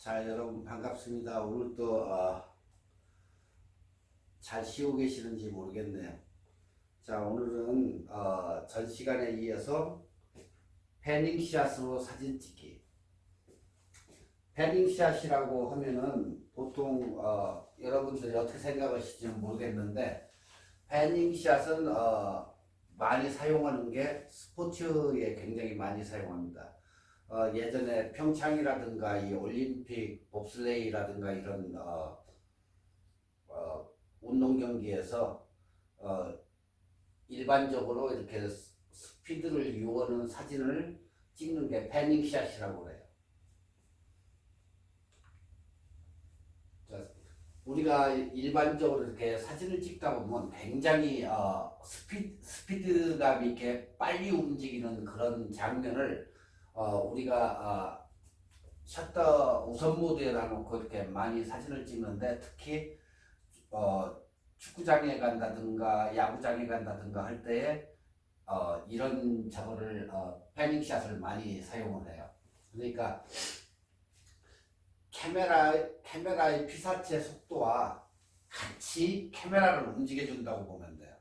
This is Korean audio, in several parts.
자, 여러분 반갑습니다. 오늘 또 잘 쉬고 계시는지 모르겠네요. 자, 오늘은 전 시간에 이어서 패닝샷으로 사진 찍기. 패닝샷이라고 하면은 보통 여러분들이 어떻게 생각하실지는 모르겠는데, 패닝샷은 많이 사용하는 게 스포츠에 굉장히 많이 사용합니다. 예전에 평창이라든가 이 올림픽 봅슬레이라든가 이런 운동 경기에서 일반적으로 이렇게 스피드를 이용하는 사진을 찍는 게 패닝샷이라고 그래요. 자, 우리가 일반적으로 이렇게 사진을 찍다 보면 굉장히 스피드감이 이렇게 빨리 움직이는 그런 장면을 우리가 셔터 우선 모드에 놔놓고 이렇게 많이 사진을 찍는데, 특히 축구장에 간다든가 야구장에 간다든가 할 때에 이런 저거를 패닝샷을 많이 사용을 해요. 그러니까 카메라의 피사체 속도와 같이 카메라를 움직여 준다고 보면 돼요.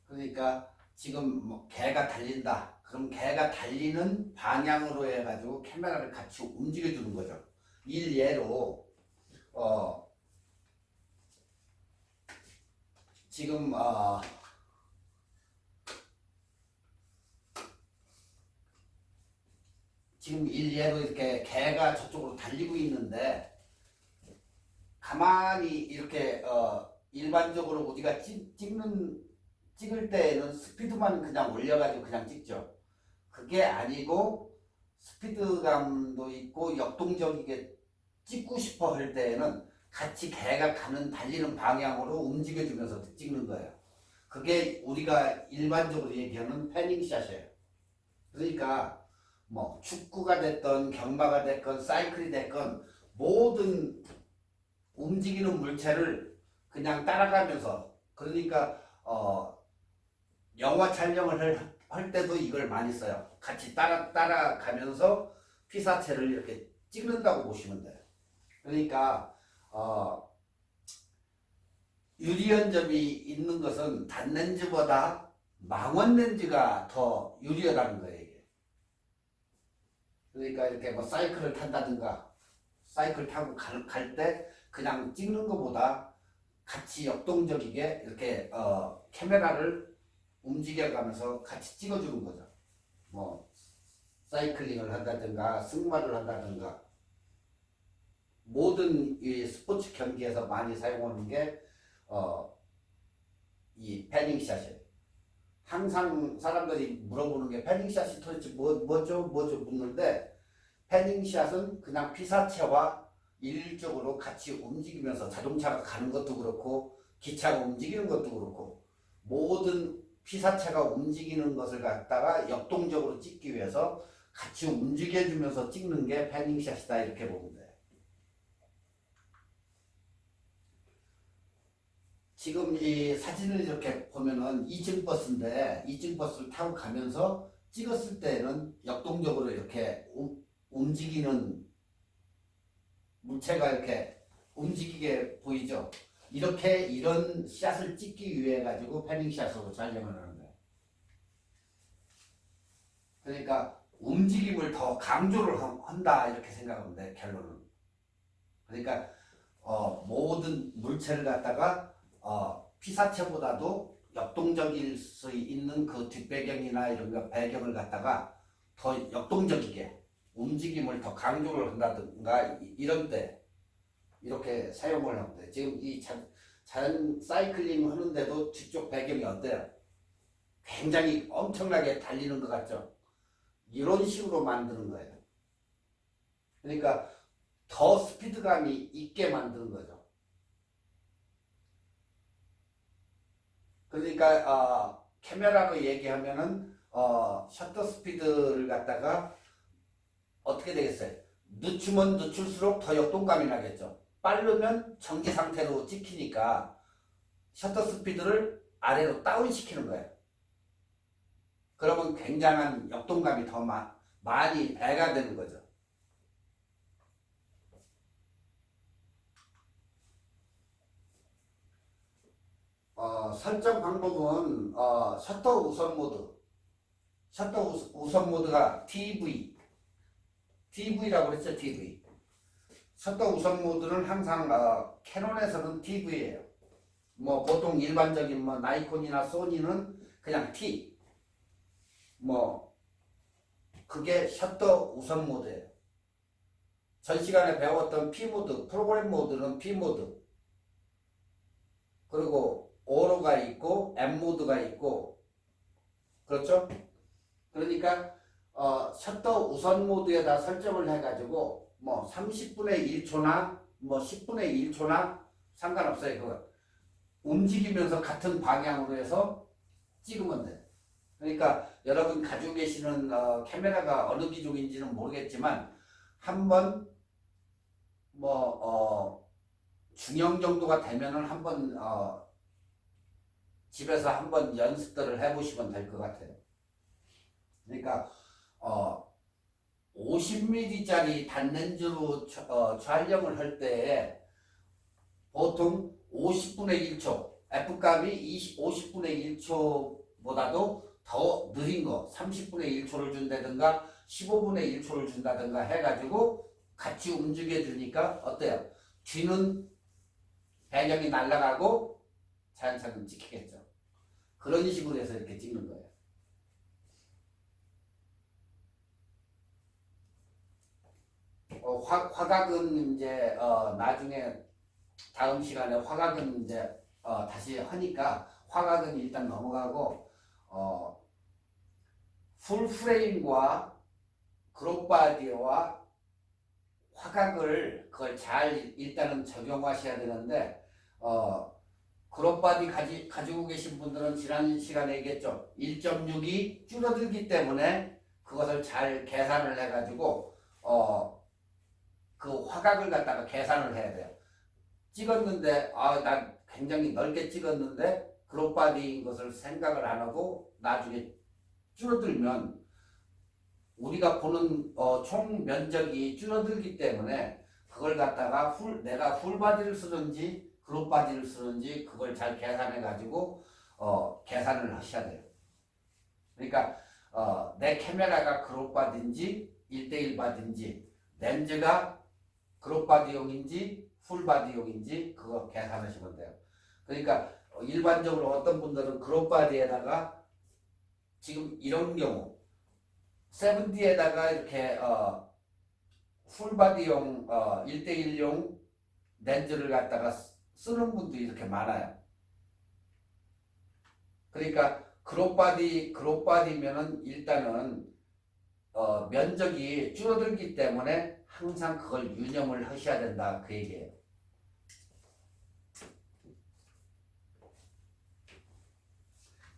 그러니까 지금 뭐 개가 달린다. 그럼 개가 달리는 방향으로 해가지고 카메라를 같이 움직여 주는 거죠. 일예로 지금 지금 일예로 이렇게 개가 저쪽으로 달리고 있는데, 가만히 이렇게 일반적으로 우리가 찍을 때에는 스피드만 그냥 올려가지고 그냥 찍죠. 그게 아니고 스피드감도 있고 역동적이게 찍고 싶어 할 때에는 같이 개가 가는 달리는 방향으로 움직여주면서 찍는 거예요. 그게 우리가 일반적으로 얘기하는 패닝샷이에요. 그러니까 뭐 축구가 됐건 경마가 됐건 사이클이 됐건 모든 움직이는 물체를 그냥 따라가면서, 그러니까 영화 촬영을 할 때도 이걸 많이 써요. 같이 따라가면서 피사체를 이렇게 찍는다고 보시면 돼요. 그러니까 유리연접이 있는 것은 단렌즈보다 망원렌즈가 더 유리하다는 거예요, 이게. 그러니까 이렇게 뭐 사이클을 탄다든가 사이클 타고 갈 때 그냥 찍는 것보다 같이 역동적이게 이렇게 카메라를 움직여가면서 같이 찍어주는 거죠. 뭐 사이클링을 한다든가 승마를 한다든가 모든 이 스포츠 경기에서 많이 사용하는 게 이 패닝샷이에요. 항상 사람들이 물어보는 게 패닝샷이 도대체 뭐죠 묻는데, 패닝샷은 그냥 피사체와 일률적으로 같이 움직이면서 자동차가 가는 것도 그렇고 기차가 움직이는 것도 그렇고 모든 피사체가 움직이는 것을 갖다가 역동적으로 찍기 위해서 같이 움직여주면서 찍는 게 패닝샷이다, 이렇게 보면 돼요. 지금 이 사진을 이렇게 보면은 2층 버스인데, 2층 버스를 타고 가면서 찍었을 때는 역동적으로 이렇게 움직이는 물체가 이렇게 움직이게 보이죠. 이렇게 이런 샷을 찍기 위해 가지고 패닝샷으로 촬영을 하는 거예요. 그러니까 움직임을 더 강조를 한다, 이렇게 생각하면 돼, 결론은. 그러니까 모든 물체를 갖다가 피사체보다도 역동적일 수 있는 그 뒷배경이나 이런 거 배경을 갖다가 더 역동적이게 움직임을 더 강조를 한다든가 이런 때 이렇게 사용을 하면 돼. 지금 이 자연 사이클링 하는데도 뒤쪽 배경이 어때요? 굉장히 엄청나게 달리는 것 같죠? 이런 식으로 만드는 거예요. 그러니까 더 스피드감이 있게 만드는 거죠. 그러니까 카메라로 얘기하면은 셔터 스피드를 갖다가 어떻게 되겠어요? 늦추면 늦출수록 더 역동감이 나겠죠. 빠르면 정지 상태로 찍히니까 셔터 스피드를 아래로 다운 시키는 거예요. 그러면 굉장한 역동감이 더 많이 배가 되는 거죠. 설정 방법은 셔터 우선 모드. 셔터 우선 모드가 TV라고 그랬죠, TV. 셔터 우선 모드는 항상 캐논에서는 TV예요. 뭐 보통 일반적인 뭐 나이콘이나 소니는 그냥 T. 뭐 그게 셔터 우선 모드예요. 전 시간에 배웠던 P 모드, 프로그램 모드는 P 모드. 그리고 오로가 있고 M 모드가 있고 그렇죠? 그러니까 셔터 우선 모드에다 설정을 해가지고 뭐 30분의 1초나 뭐 10분의 1초나 상관없어요. 그거 움직이면서 같은 방향으로 해서 찍으면 돼요. 그러니까 여러분 가지고 계시는 카메라가 어느 기종인지는 모르겠지만 한번 뭐 중형 정도가 되면은 한번 집에서 한번 연습들을 해보시면 될 것 같아요. 그러니까 50mm짜리 단렌즈로 촬영을 할 때 보통 50분의 1초 F값이 50분의 1초보다도 더 느린 거 30분의 1초를 준다든가 15분의 1초를 준다든가 해가지고 같이 움직여 주니까 어때요? 뒤는 배경이 날아가고 자연스럽게 찍히겠죠. 그런 식으로 해서 이렇게 찍는 거예요. 화각은 이제 나중에 다음 시간에 화각은 이제 다시 하니까 화각은 일단 넘어가고 풀프레임과 그룹바디와 화각을 그걸 잘 일단은 적용하셔야 되는데 그룹바디 가지고 계신 분들은 지난 시간에 얘기했죠. 1.6이 줄어들기 때문에 그것을 잘 계산을 해가지고 그 화각을 갖다가 계산을 해야 돼요. 찍었는데 난 굉장히 넓게 찍었는데 그룹바디인 것을 생각을 안 하고 나중에 줄어들면 우리가 보는 총 면적이 줄어들기 때문에 그걸 갖다가 내가 풀바디를 쓰는지 그룹바디를 쓰는지 그걸 잘 계산해 가지고 계산을 하셔야 돼요. 그러니까 내 카메라가 그룹바디인지 1대1 바디인지 렌즈가 그룹바디용인지 풀바디용인지 그거 계산하시면 돼요. 그러니까 일반적으로 어떤 분들은 그룹바디에다가 지금 이런 경우 7D에다가 이렇게 풀바디용 1대1용 렌즈를 갖다가 쓰는 분들이 이렇게 많아요. 그러니까 그룹바디면은 일단은 면적이 줄어들기 때문에 항상 그걸 유념을 하셔야 된다 그 얘기예요.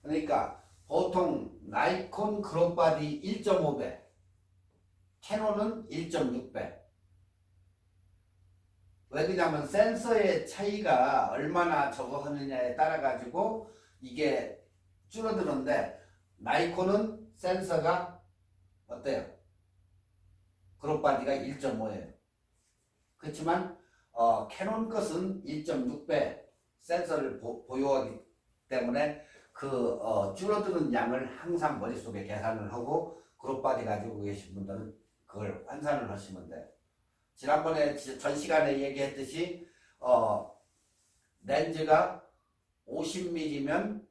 그러니까 보통 나이콘 그룹바디 1.5배, 캐논은 1.6배. 왜 그러냐면 센서의 차이가 얼마나 저거 하느냐에 따라 가지고 이게 줄어드는데 나이콘은 센서가 어때요? 그룹바디가 1.5예요. 그렇지만 캐논 것은 1.6배 센서를 보유하기 때문에 그 줄어드는 양을 항상 머릿속에 계산을 하고 그룹바디 가지고 계신 분들은 그걸 환산을 하시면 돼요. 지난번에 전 시간에 얘기했듯이 렌즈가 50mm면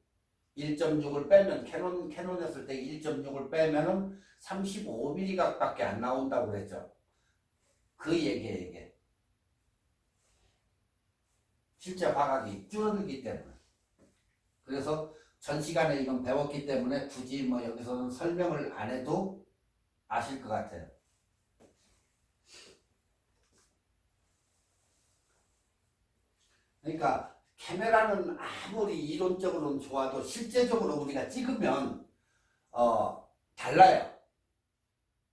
1.6을 빼면 캐논 했을 때 1.6을 빼면은 35mm 각밖에 안 나온다고 그랬죠. 그 얘기예요, 이게. 실제 화각이 줄어들기 때문에. 그래서 전 시간에 이건 배웠기 때문에 굳이 뭐 여기서는 설명을 안 해도 아실 것 같아요. 그러니까 카메라는 아무리 이론적으로는 좋아도 실제적으로 우리가 찍으면 달라요.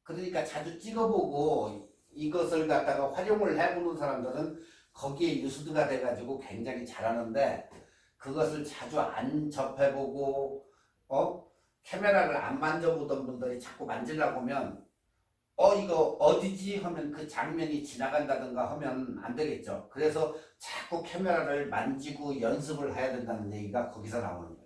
그러니까 자주 찍어보고 이것을 갖다가 활용을 해보는 사람들은 거기에 유수드가 돼가지고 굉장히 잘하는데 그것을 자주 안 접해보고 카메라를 안 만져보던 분들이 자꾸 만지려고 하면 이거 어디지 하면 그 장면이 지나간다든가 하면 안 되겠죠. 그래서 자꾸 카메라를 만지고 연습을 해야 된다는 얘기가 거기서 나오는 거예요.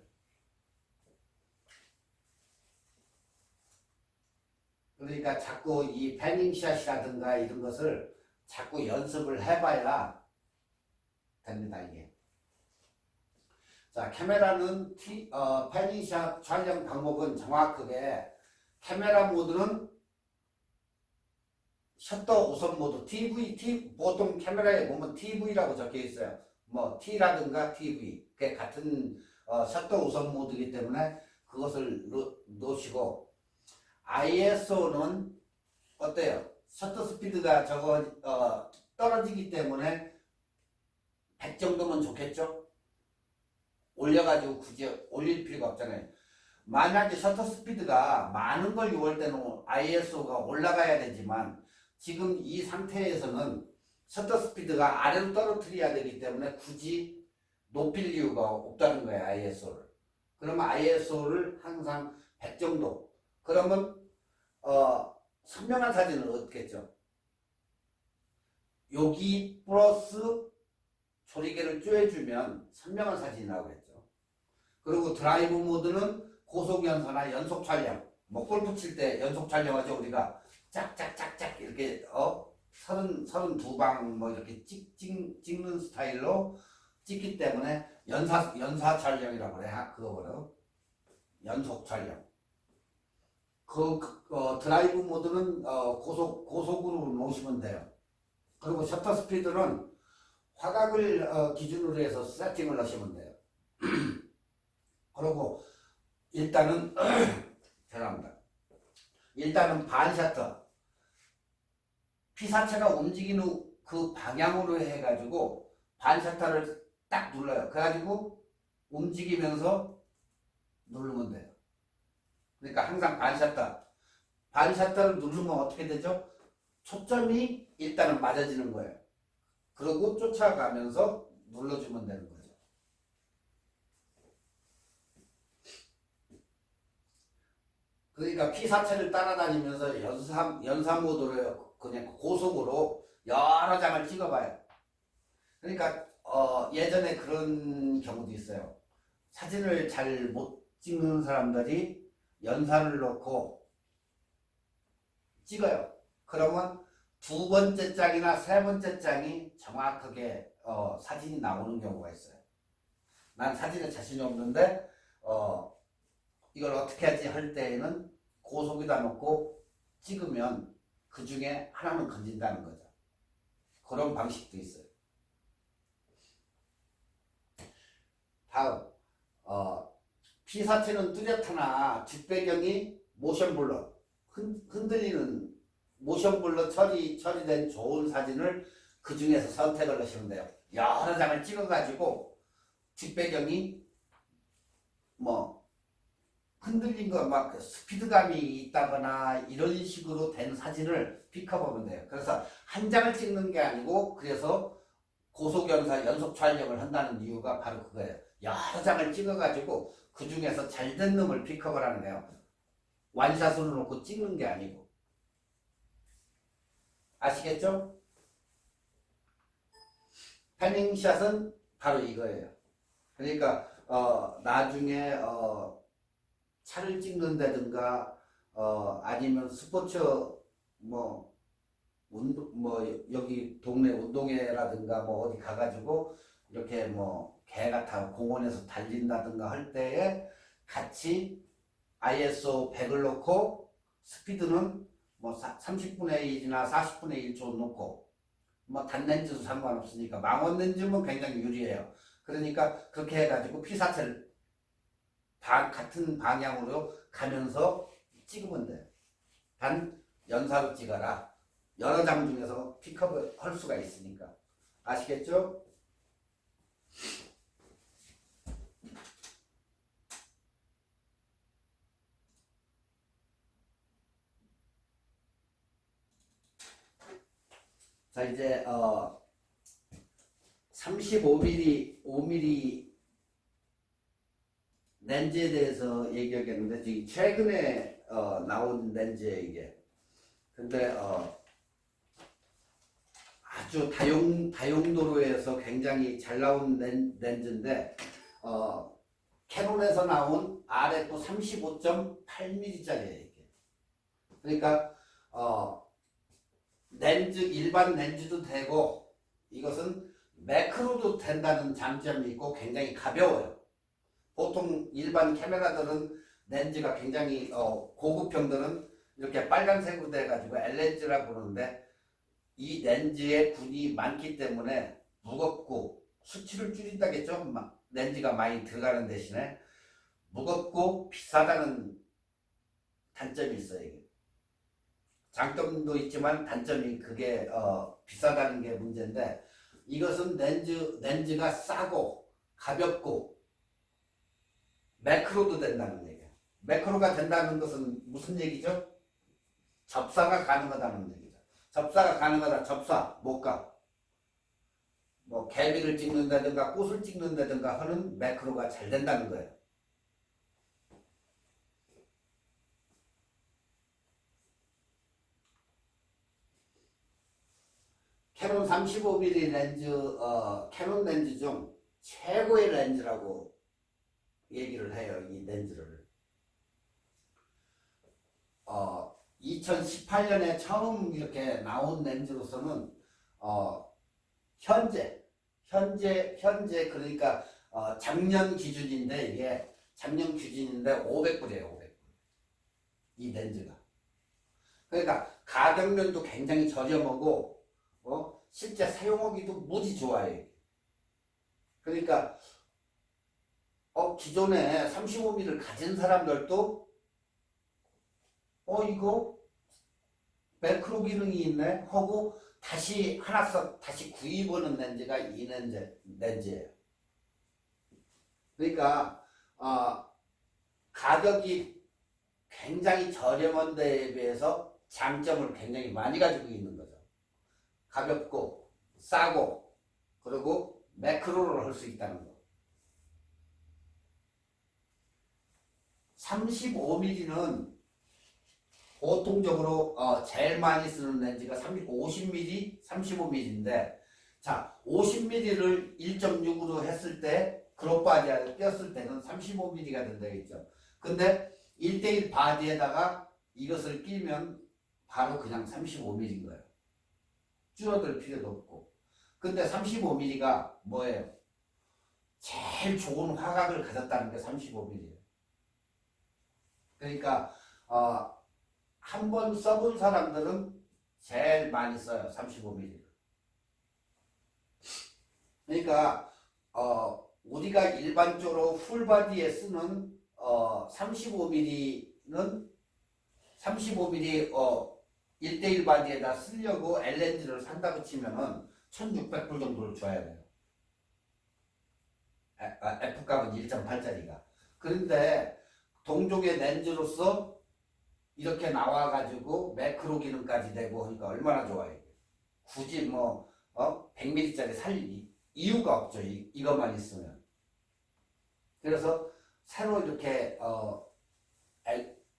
그러니까 자꾸 이 패닝샷이라든가 이런 것을 자꾸 연습을 해봐야 됩니다, 이게. 자, 카메라는 패닝샷 촬영 방법은 정확하게 카메라 모드는 셔터 우선 모드 보통 카메라에 보면 TV라고 적혀 있어요. 뭐 T라든가 TV 그게 같은 셔터 우선 모드이기 때문에 그것을 놓으시고 ISO는 어때요? 셔터 스피드가 떨어지기 때문에 100 정도면 좋겠죠? 올려가지고 굳이 올릴 필요가 없잖아요. 만약에 셔터 스피드가 많은 걸 요구할 때는 ISO가 올라가야 되지만 지금 이 상태에서는 셔터 스피드가 아래로 떨어뜨려야 되기 때문에 굳이 높일 이유가 없다는 거예요, ISO를. 그러면 ISO를 항상 100 정도. 그러면 선명한 사진을 얻겠죠. 여기 플러스 조리개를 쪼여주면 선명한 사진이 나오겠죠. 그리고 드라이브 모드는 고속 연사나 연속 촬영, 뭐 골프 칠 때 연속 촬영하죠. 우리가 짝짝짝짝 이렇게 32방 뭐 이렇게 찍는 스타일로 찍기 때문에 연사 촬영이라고 그래요. 그거를 연속 촬영. 드라이브 모드는 고속으로 놓으시면 돼요. 그리고 셔터 스피드는 화각을 기준으로 해서 세팅을 하시면 돼요. 그리고 일단은 죄송합니다. 일단은 반셔터 피사체가 움직이는 그 방향으로 해가지고 반셔터를 딱 눌러요. 그래가지고 움직이면서 누르면 돼요. 그러니까 항상 반셔터를 누르면 어떻게 되죠? 초점이 일단은 맞아지는 거예요. 그리고 쫓아가면서 눌러주면 되는 거죠. 그러니까 피사체를 따라다니면서 연사 모드로 그냥 고속으로 여러 장을 찍어봐요. 그러니까 예전에 그런 경우도 있어요. 사진을 잘 못 찍는 사람들이 연사를 놓고 찍어요. 그러면 두 번째 장이나 세 번째 장이 정확하게 사진이 나오는 경우가 있어요. 난 사진에 자신이 없는데 이걸 어떻게 하지 할 때에는 고속에다 놓고 찍으면 그 중에 하나는 건진다는 거죠. 그런 방식도 있어요. 다음 피사체는 뚜렷하나 뒷배경이 모션 블러 흔들리는 모션 블러 처리된 좋은 사진을 그 중에서 선택을 하시면 돼요. 여러 장을 찍어가지고 뒷배경이 뭐 흔들린 거 막 스피드감이 있다거나 이런 식으로 된 사진을 픽업하면 돼요. 그래서 한 장을 찍는 게 아니고 그래서 고속연사 연속 촬영을 한다는 이유가 바로 그거예요. 여러 장을 찍어가지고 그 중에서 잘된 놈을 픽업을 하는 거예요. 완샷으로 놓고 찍는 게 아니고. 아시겠죠? 패닝샷은 바로 이거예요. 그러니까 나중에 차를 찍는다든가 아니면 스포츠 여기 동네 운동회라든가 뭐 어디 가가지고 이렇게 뭐 개 같아 공원에서 달린다든가 할 때에 같이 ISO 100을 놓고 스피드는 뭐 30분의 1이나 40분의 1초 놓고 뭐 단렌즈도 상관없으니까 망원 렌즈면 굉장히 유리해요. 그러니까 그렇게 해가지고 피사체를 같은 방향으로 가면서 찍으면 돼요. 단 연사로 찍어라. 여러 장 중에서 픽업을 할 수가 있으니까. 아시겠죠? 자, 이제 35mm, 5mm 렌즈에 대해서 얘기하겠는데 지금 최근에 나온 렌즈에 이게 근데 아주 다용도로에서 굉장히 잘 나온 렌즈인데 캐논에서 나온 RF 35.8mm짜리예요. 이게. 그러니까 렌즈 일반 렌즈도 되고 이것은 매크로도 된다는 장점이 있고 굉장히 가벼워요. 보통 일반 카메라들은 렌즈가 굉장히 고급형들은 이렇게 빨간색으로 돼가지고 L렌즈라고 부르는데 이 렌즈에 군이 많기 때문에 무겁고 수치를 줄인다겠죠. 렌즈가 많이 들어가는 대신에 무겁고 비싸다는 단점이 있어요. 이게. 장점도 있지만 단점이 그게 비싸다는 게 문제인데 이것은 렌즈가 싸고 가볍고 매크로도 된다는 얘기예요. 매크로가 된다는 것은 무슨 얘기죠? 접사가 가능하다는 얘기죠. 접사가 가능하다. 접사 못 가. 뭐 개미를 찍는다든가 꽃을 찍는다든가 하는 매크로가 잘 된다는 거예요. 캐논 35mm 렌즈, 캐논 렌즈 중 최고의 렌즈라고 얘기를 해요. 이 렌즈를. 2018년에 처음 이렇게 나온 렌즈로서는 현재 그러니까 작년 기준인데 이게 작년 기준인데 500불이에요. 500불. 이 렌즈가. 그러니까 가격면도 굉장히 저렴하고 실제 사용하기도 무지 좋아요. 그러니까 기존에 35mm를 가진 사람들도 이거 매크로 기능이 있네 하고 다시 하나 다시 구입하는 렌즈가 이 렌즈예요. 그러니까 가격이 굉장히 저렴한 데에 비해서 장점을 굉장히 많이 가지고 있는 거죠. 가볍고 싸고 그리고 매크로를 할 수 있다는 거. 35mm는 보통적으로 제일 많이 쓰는 렌즈가 50mm, 35mm인데 자 50mm를 1.6으로 했을 때 크롭 바디를 꼈을 때는 35mm가 된다겠죠. 근데 1대1 바디에다가 이것을 끼면 바로 그냥 35mm인 거예요. 줄어들 필요도 없고. 근데 35mm가 뭐예요? 제일 좋은 화각을 가졌다는 게 35mm예요. 그러니까 한 번 써본 사람들은 제일 많이 써요. 35mm를. 그러니까 우리가 일반적으로 풀바디에 쓰는 35mm는 35mm 1대1 바디에다 쓰려고 L렌즈를 산다고 치면은 1600불 정도를 줘야 돼요. F값은 1.8짜리가. 그런데 동종의 렌즈로서 이렇게 나와가지고 매크로 기능까지 되고 하니까 얼마나 좋아요. 굳이 100mm짜리 살 이유가 없죠. 이것만 있으면. 그래서 새로 이렇게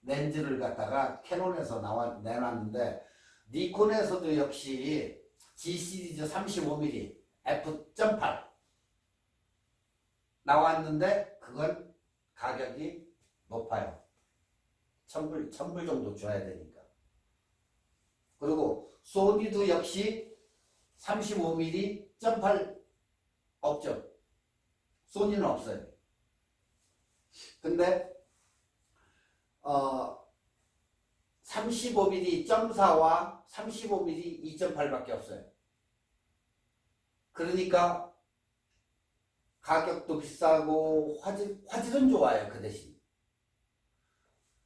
렌즈를 갖다가 캐논에서 내놨는데 니콘에서도 역시 G 시리즈 35mm f.8 나왔는데 그건 가격이 높아요. 1000불 정도 줘야 되니까. 그리고 소니도 역시 35mm 0.8 없죠. 소니는 없어요. 근데 35mm 0.4와 35mm 2.8밖에 없어요. 그러니까 가격도 비싸고 화질은 좋아요. 그 대신.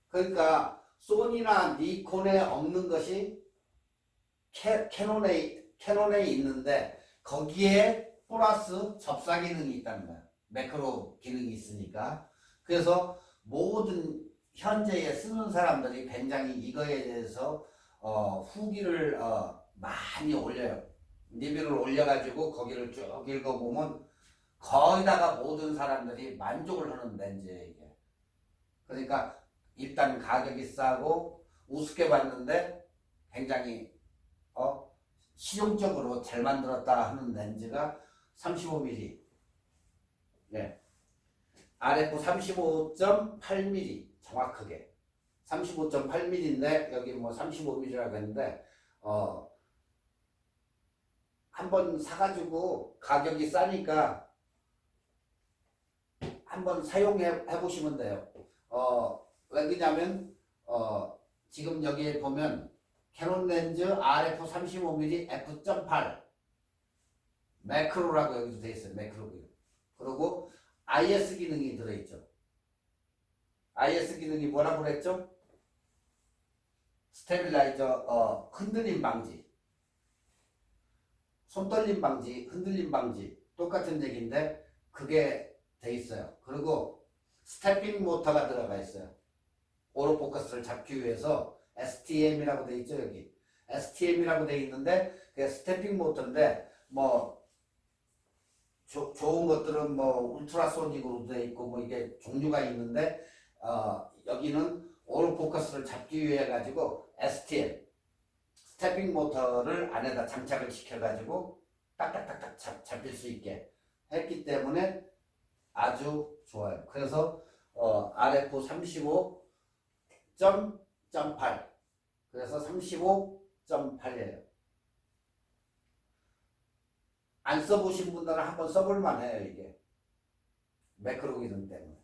그러니까 소니나 니콘에 없는 것이 캐논에 있는데 거기에 플러스 접사 기능이 있다는 거야. 매크로 기능이 있으니까. 그래서 모든 현재에 쓰는 사람들이 굉장히 이거에 대해서 후기를 많이 올려요. 리뷰를 올려가지고 거기를 쭉 읽어보면 거의 다가 모든 사람들이 만족을 하는 렌즈예요. 이게. 그러니까 일단 가격이 싸고 우습게 봤는데 굉장히 실용적으로 잘 만들었다 하는 렌즈가 35mm. 예. RF 35.8mm 정확하게 35.8mm인데 여기 뭐 35mm라고 했는데 한번 사가지고 가격이 싸니까 한번 사용해 보시면 돼요. 왜냐면 지금 여기에 보면 캐논 렌즈 RF 35mm f.8 매크로라고 여기도 돼 있어요. 매크로고요. 그리고 IS 기능이 들어있죠. IS 기능이 뭐라고 그랬죠? 스테빌라이저, 흔들림 방지, 손떨림 방지, 흔들림 방지 똑같은 얘기인데 그게 돼 있어요. 그리고 스태핑 모터가 들어가 있어요. 오로포커스를 잡기 위해서 STM이라고 돼 있죠. 여기 STM이라고 돼 있는데 그게 스태핑 모터인데 뭐 좋은 것들은 뭐 울트라소닉으로 돼 있고 뭐 이게 종류가 있는데 여기는 오로포커스를 잡기 위해 가지고 STM 스태핑 모터를 안에다 장착을 시켜 가지고 딱딱딱딱 잡힐 수 있게 했기 때문에 아주 좋아요. 그래서 RF 35.8 그래서 35.8이에요. 안 써보신 분들은 한번 써볼 만해요. 이게 매크로 기능 때문에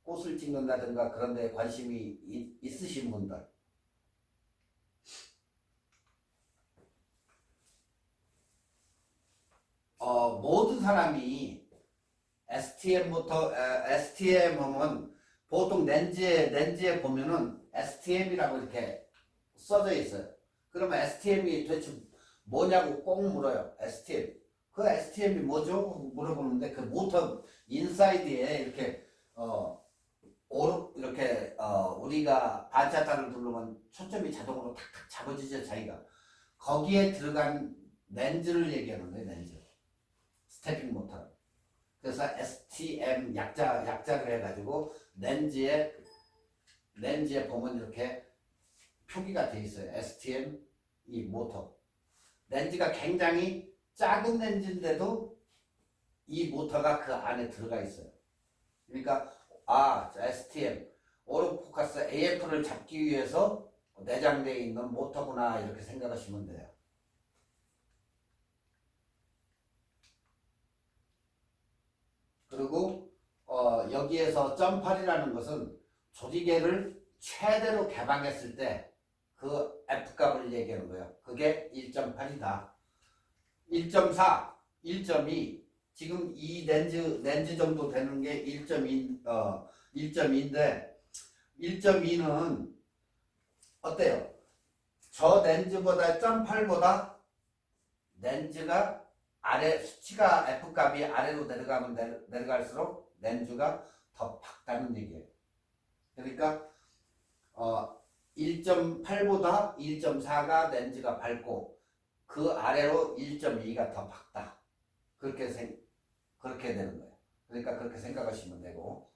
꽃을 찍는다든가 그런 데 관심이 있으신 분들 모든 사람이 STM 하면 보통 렌즈에 보면은 STM이라고 이렇게 써져 있어요. 그러면 STM이 도대체 뭐냐고 꼭 물어요. STM. 그 STM이 뭐죠? 물어보는데 그 모터 인사이드에 이렇게 이렇게 우리가 반차단을 누르면 초점이 자동으로 탁탁 잡아지죠. 자기가 거기에 들어간 렌즈를 얘기하는 거예요. 렌즈 스태핑 모터. 그래서 STM 약자를 해가지고 렌즈에 보면 이렇게 표기가 돼 있어요. STM 이 모터. 렌즈가 굉장히 작은 렌즈인데도 이 모터가 그 안에 들어가 있어요. 그러니까 STM 오로포커스 AF를 잡기 위해서 내장되어 있는 모터구나 이렇게 생각하시면 돼요. 그리고 여기에서 점팔이라는 것은 조리개를 최대로 개방했을 때 그 F값을 얘기하는 거예요. 그게 1.8이다. 1.4, 1.2 지금 이 렌즈 정도 되는 게 1.2인데 1.2는 어때요? 저 렌즈보다 1.8보다 렌즈가 아래 수치가 F값이 아래로 내려가면 내려갈수록 렌즈가 더 밝다는 얘기예요. 그러니까 1.8보다 1.4가 렌즈가 밝고 그 아래로 1.2가 더 밝다. 그렇게 되는 거예요. 그러니까 그렇게 생각하시면 되고.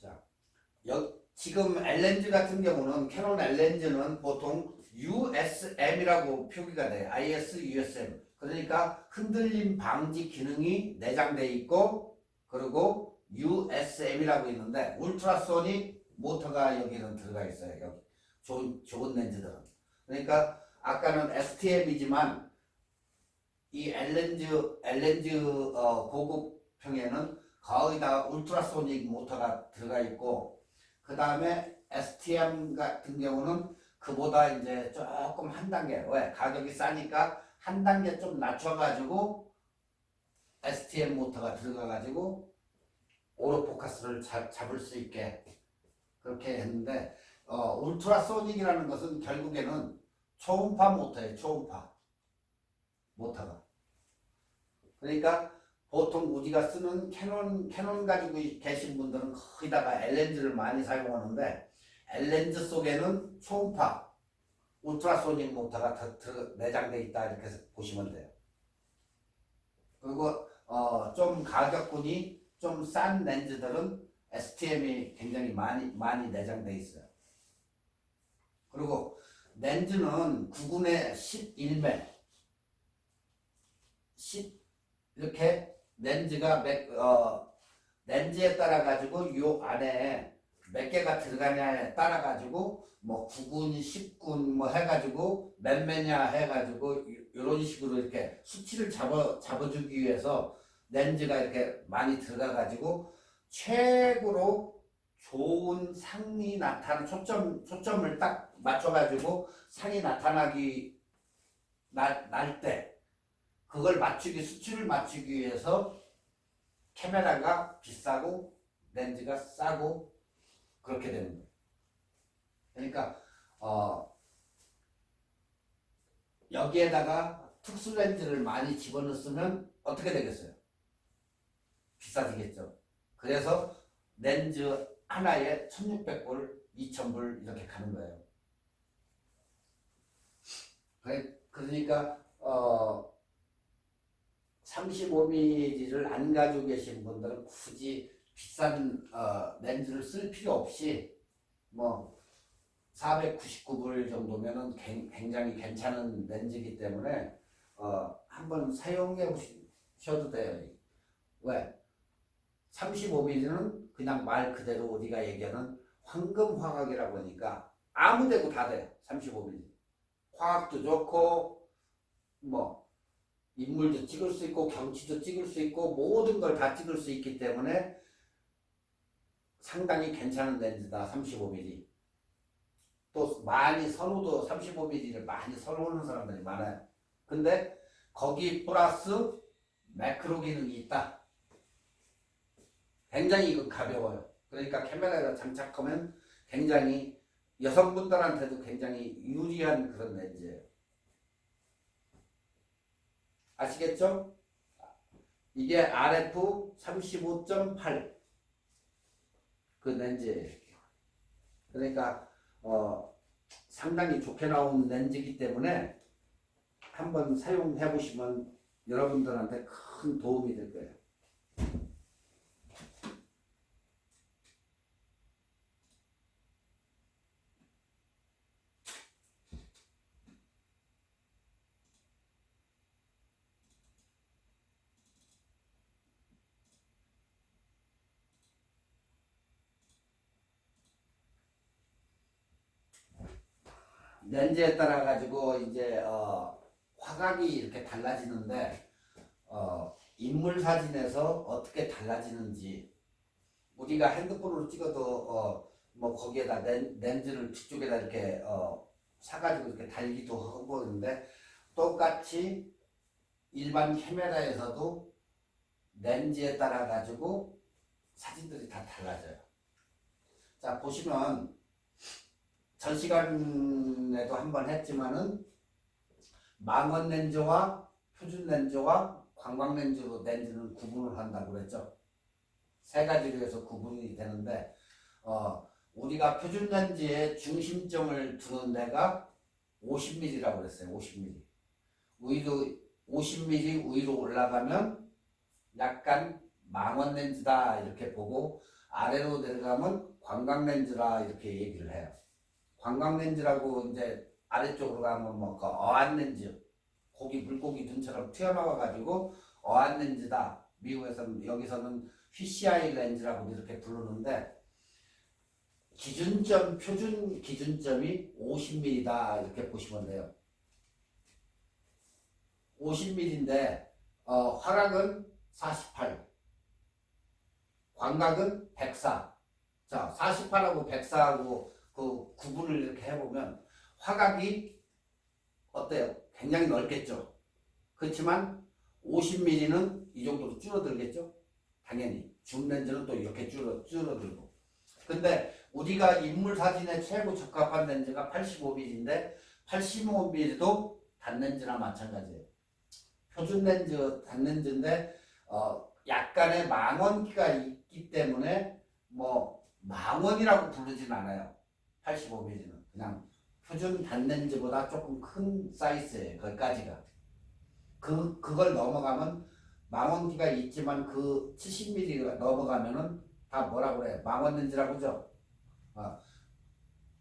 자, 지금 L렌즈 같은 경우는 캐논 L렌즈는 보통 USM이라고 표기가 돼요. IS, USM. 그러니까 흔들림 방지 기능이 내장되어 있고 그리고 USM이라고 있는데 울트라소닉 모터가 여기는 들어가 있어요. 여기 좋은 렌즈들은. 그러니까 아까는 STM이지만 이 L렌즈 고급형에는 거의 다 울트라소닉 모터가 들어가 있고 그 다음에 STM 같은 경우는 그보다 이제 조금 한 단계 왜 가격이 싸니까 한 단계 좀 낮춰가지고 STM 모터가 들어가가지고 오로포커스를 잡을 수 있게 그렇게 했는데 울트라소닉이라는 것은 결국에는 초음파 모터예요. 초음파 모터가. 그러니까 보통 우리가 쓰는 캐논 가지고 계신 분들은 거기다가 L렌즈를 많이 사용하는데 L렌즈 속에는 초음파 울트라소닉 모터가 내장되어 있다 이렇게 보시면 돼요. 그리고 좀 가격군이 좀 싼 렌즈들은 STM이 굉장히 많이 내장돼 있어요. 그리고 렌즈는 9군에 11매 10 이렇게 렌즈가 렌즈에 따라 가지고 요 안에 몇 개가 들어가냐에 따라 가지고 뭐 9군, 10군 뭐 해가지고 몇 매냐 해가지고 이런 식으로 이렇게 수치를 잡아주기 위해서 렌즈가 이렇게 많이 들어가 가지고 최고로 좋은 상이 나타나는 초점을 딱 맞춰가지고 상이 나타나기 날 때 그걸 수치를 맞추기 위해서 카메라가 비싸고 렌즈가 싸고 그렇게 되는 거예요. 그러니까 여기에다가 특수 렌즈를 많이 집어넣으면 어떻게 되겠어요? 비싸지겠죠. 그래서 렌즈 하나에 1600불, 2000불 이렇게 가는 거예요. 그러니까 35mm를 안 가지고 계신 분들은 굳이 비싼 렌즈를 쓸 필요 없이 뭐 499불 정도면은 굉장히 괜찮은 렌즈이기 때문에 한번 사용해 보셔도 돼요. 왜? 35mm는 그냥 말 그대로 우리가 얘기하는 황금 화각이라고 하니까 아무 데고 다 돼요. 35mm. 화각도 좋고 뭐 인물도 찍을 수 있고 경치도 찍을 수 있고 모든 걸 다 찍을 수 있기 때문에 상당히 괜찮은 렌즈다. 35mm. 또 많이 선호도 35mm를 많이 선호하는 사람들이 많아요. 근데 거기 플러스 매크로 기능이 있다. 굉장히 이건 가벼워요. 그러니까 카메라에다 장착하면 굉장히 여성분들한테도 굉장히 유리한 그런 렌즈예요. 아시겠죠? 이게 RF 35.8 그 렌즈예요. 그러니까 상당히 좋게 나온 렌즈이기 때문에 한번 사용해 보시면 여러분들한테 큰 도움이 될 거예요. 렌즈에 따라 가지고 이제 화각이 이렇게 달라지는데 인물 사진에서 어떻게 달라지는지 우리가 핸드폰으로 찍어도 뭐 거기에다 렌즈를 뒤쪽에다 이렇게 사가지고 이렇게 달기도 하고 그러는데 똑같이 일반 카메라에서도 렌즈에 따라 가지고 사진들이 다 달라져요. 자 보시면 전 시간에도 한번 했지만은 망원 렌즈와 표준 렌즈와 관광 렌즈로 렌즈는 구분을 한다고 그랬죠. 세 가지로 해서 구분이 되는데 우리가 표준 렌즈의 중심점을 두는 데가 50mm라고 그랬어요. 50mm. 위로 50mm 위로 올라가면 약간 망원 렌즈다 이렇게 보고 아래로 내려가면 관광 렌즈라 이렇게 얘기를 해요. 관광 렌즈라고 이제 아래쪽으로 가면 뭐 그 어안 렌즈, 물고기 눈처럼 튀어나와 가지고 어안 렌즈다. 미국에서는 여기서는 PCI 렌즈라고 이렇게 부르는데 표준 기준점이 50mm다 이렇게 보시면 돼요. 50mm인데 화각은 48, 광각은 104. 자, 48하고 104하고 그 구분을 이렇게 해보면 화각이 어때요? 굉장히 넓겠죠. 그렇지만 50mm는 이 정도로 줄어들겠죠. 당연히 줌 렌즈는 또 이렇게 줄어들고. 근데 우리가 인물 사진에 최고 적합한 렌즈가 85mm인데 85mm도 단렌즈나 마찬가지예요. 표준 렌즈 단렌즈인데 약간의 망원기가 있기 때문에 뭐 망원이라고 부르진 않아요. 85mm는 그냥 표준 단렌즈보다 조금 큰 사이즈예요. 거기까지가. 그걸 넘어가면 망원기가 있지만 그 70mm가 넘어가면은 다 뭐라 그래? 망원 렌즈라고 그러죠?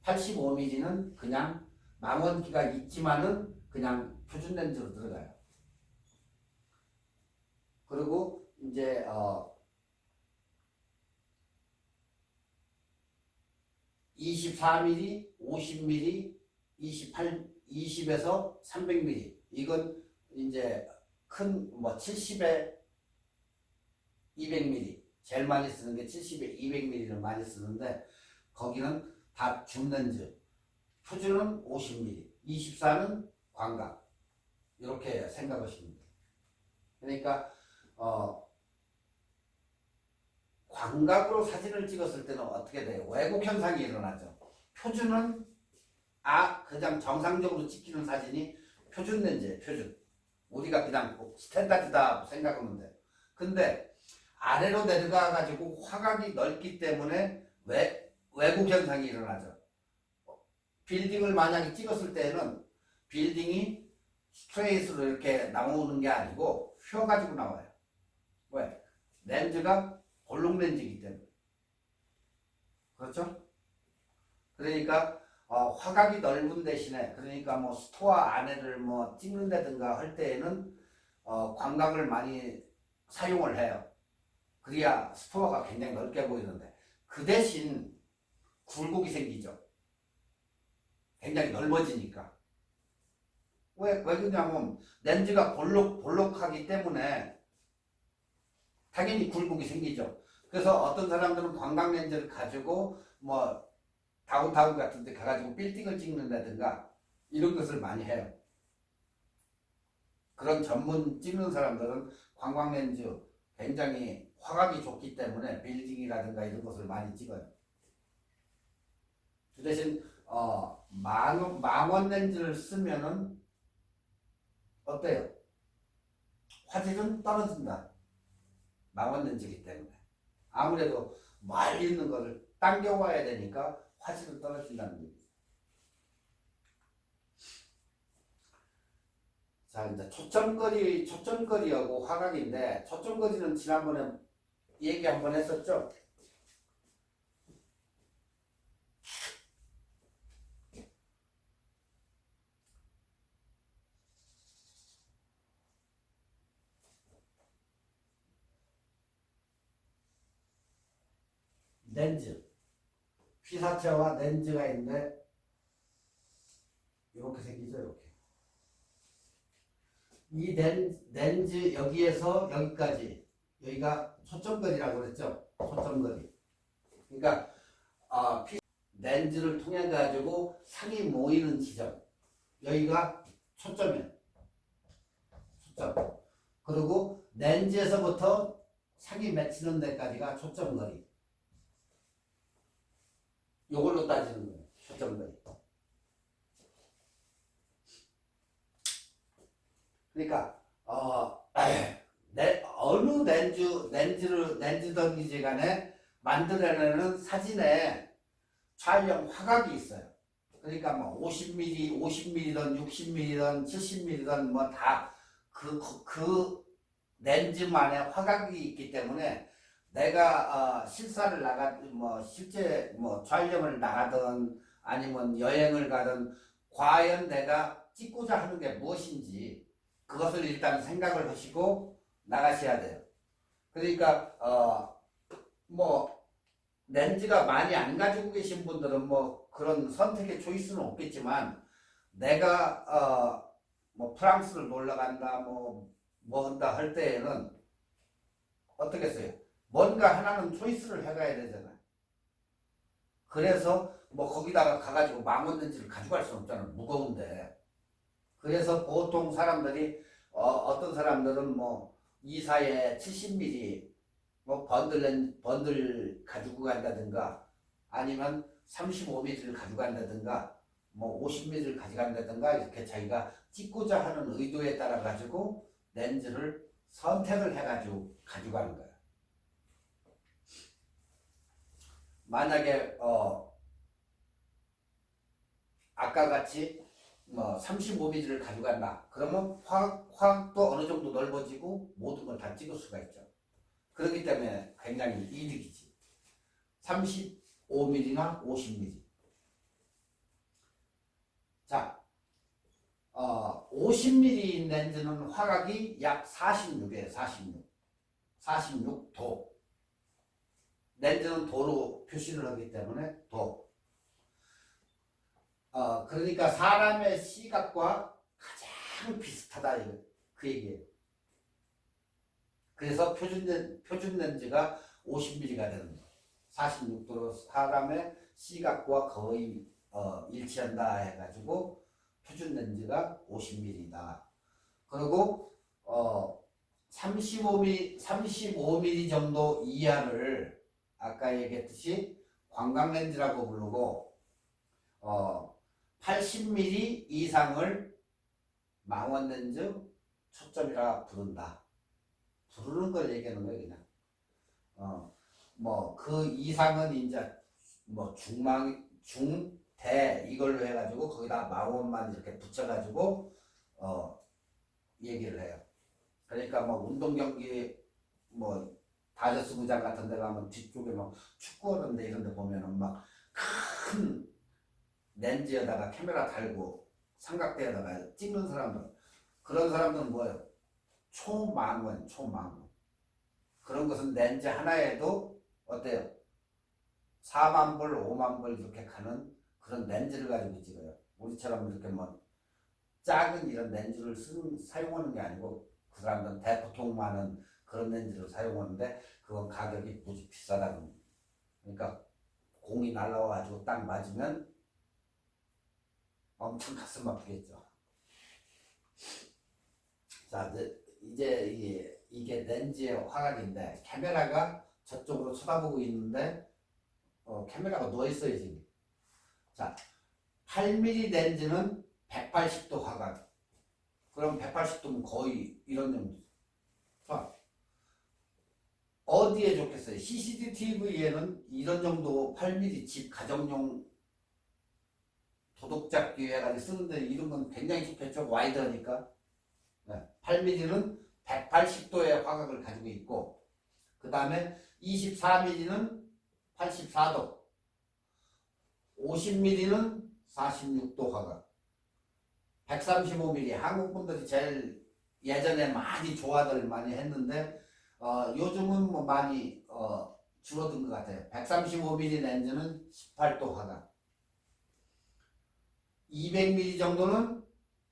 85mm는 그냥 망원기가 있지만은 그냥 표준 렌즈로 들어가요. 그리고 이제 24mm, 50mm, 20에서 300mm. 이건 이제 큰 뭐 70에 200mm. 제일 많이 쓰는 게 70에 200mm를 많이 쓰는데 거기는 다 줌렌즈. 표준은 50mm, 24는 광각. 이렇게 생각하시면 돼요. 그러니까 광각으로 사진을 찍었을 때는 어떻게 돼요? 왜곡 현상이 일어나죠. 표준은 그냥 정상적으로 찍히는 사진이 표준 렌즈예요. 표준. 우리가 그냥 스탠다드다 생각하면 돼요. 근데 아래로 내려가 가지고 화각이 넓기 때문에 왜곡 현상이 일어나죠. 빌딩을 만약에 찍었을 때는 빌딩이 스트레이트로 이렇게 나오는 게 아니고 휘어가지고 나와요. 왜? 렌즈가 볼록 렌즈이기 때문에. 그렇죠? 그러니까 화각이 넓은 대신에 그러니까 뭐 스토어 안에를 뭐 찍는다든가 할 때에는 광각을 많이 사용을 해요. 그래야 스토어가 굉장히 넓게 보이는데 그 대신 굴곡이 생기죠. 굉장히 넓어지니까. 왜 그러냐면 렌즈가 볼록하기 때문에 당연히 굴곡이 생기죠. 그래서 어떤 사람들은 광각 렌즈를 가지고 뭐 다운타운 같은 데 가가지고 빌딩을 찍는다든가 이런 것을 많이 해요. 그런 전문 찍는 사람들은 광각 렌즈 굉장히 화각이 좋기 때문에 빌딩이라든가 이런 것을 많이 찍어요. 그 대신 망원 렌즈를 쓰면은 어때요? 화질은 떨어진다. 망원 렌즈이기 때문에. 아무래도 멀리 있는 거를 당겨와야 되니까 화질은 떨어진다는 얘기죠. 자, 이제 초점거리하고 화각인데, 초점거리는 지난번에 얘기 한번 했었죠? 렌즈. 휘사체와 렌즈가 있는데, 이렇게 생기죠, 이렇게. 이 렌즈 여기에서 여기까지, 여기가 초점거리라고 그랬죠? 초점거리. 그러니까, 렌즈를 통해 가지고 상이 모이는 지점. 여기가 초점이에요. 초점. 그리고 렌즈에서부터 상이 맺히는 데까지가 초점거리. 요걸로 따지는 거예요. 초점거리. 그러니까 어느 렌즈든지 간에 만들어내는 사진에 촬영 화각이 있어요. 그러니까 뭐 50mm, 50mm든 60mm든 70mm든 뭐 다 그 렌즈만의 화각이 있기 때문에 내가 실사를 실제 촬영을 나가든 아니면 여행을 가든 과연 내가 찍고자 하는 게 무엇인지 그것을 일단 생각을 하시고 나가셔야 돼요. 그러니까 렌즈가 많이 안 가지고 계신 분들은 그런 선택의 초이스는 없겠지만 내가 프랑스를 놀러 간다 뭐 한다 할 때에는 어떻게 했어요? 뭔가 하나는 초이스를 해가야 되잖아요. 그래서 거기다가 가가지고 망원 렌즈를 가져갈 수는 없잖아요. 무거운데. 그래서 보통 사람들이 어떤 사람들은 이사에 70mm 번들 가지고 간다든가 아니면 35mm를 가져간다든가 50mm를 가져간다든가 이렇게 자기가 찍고자 하는 의도에 따라 가지고 렌즈를 선택을 해가지고 가져가는 거예요. 만약에 아까 같이 35mm를 가져간다. 그러면 화학도 어느 정도 넓어지고 모든 걸 다 찍을 수가 있죠. 그렇기 때문에 굉장히 이득이지. 35mm나 50mm. 자, 50mm 렌즈는 화각이 약 46이에요. 46도. 렌즈는 도로 표시를 하기 때문에 도. 그러니까 사람의 시각과 가장 비슷하다, 그 얘기예요. 그래서 표준 렌즈가 50mm가 되는 거예요. 46도로 사람의 시각과 거의 일치한다 해가지고 표준 렌즈가 50mm다. 그리고 35mm 정도 이하를 아까 얘기했듯이 관광 렌즈라고 부르고 80mm 이상을 망원 렌즈 초점이라 부른다. 부르는 걸 얘기하는 거예요, 그냥. 뭐 그 이상은 이제 뭐 중대 이걸로 해가지고 거기다 망원만 이렇게 붙여가지고 얘기를 해요. 그러니까 뭐 운동 경기 뭐 다저스 구장 같은 데 가면 뒤쪽에 막 축구하는 데 이런 데 보면은 막 큰 렌즈에다가 카메라 달고 삼각대에다가 찍는 사람들, 그런 사람들은 뭐예요? 초망원. 그런 것은 렌즈 하나에도 어때요? 4만 불, 5만 불 이렇게 가는 그런 렌즈를 가지고 찍어요. 우리처럼 이렇게 뭐 작은 이런 렌즈를 사용하는 게 아니고 그 사람들은 대포통 많은 그런 렌즈를 사용하는데 그건 가격이 무지 비싸다고. 그러니까 공이 날라와가지고 딱 맞으면 엄청 가슴 아프겠죠. 자, 이제 이게 렌즈의 화각인데 카메라가 저쪽으로 쳐다보고 있는데 카메라가 누워있어요 지금. 자, 8mm 렌즈는 180도 화각. 그럼 180도면 거의 이런 정도. 자, 어디에 좋겠어요? CCTV에는 이런 정도 8mm 집 가정용 도둑잡기 해가지고 쓰는데 이런 건 굉장히 좋겠죠. 와이드하니까. 네, 8mm는 180도의 화각을 가지고 있고, 그 다음에 24mm는 84도, 50mm는 46도 화각, 135mm. 한국 분들이 제일 예전에 많이 좋아들 많이 했는데 요즘은 뭐 많이 줄어든 것 같아요. 135mm 렌즈는 18도 화각, 200mm 정도는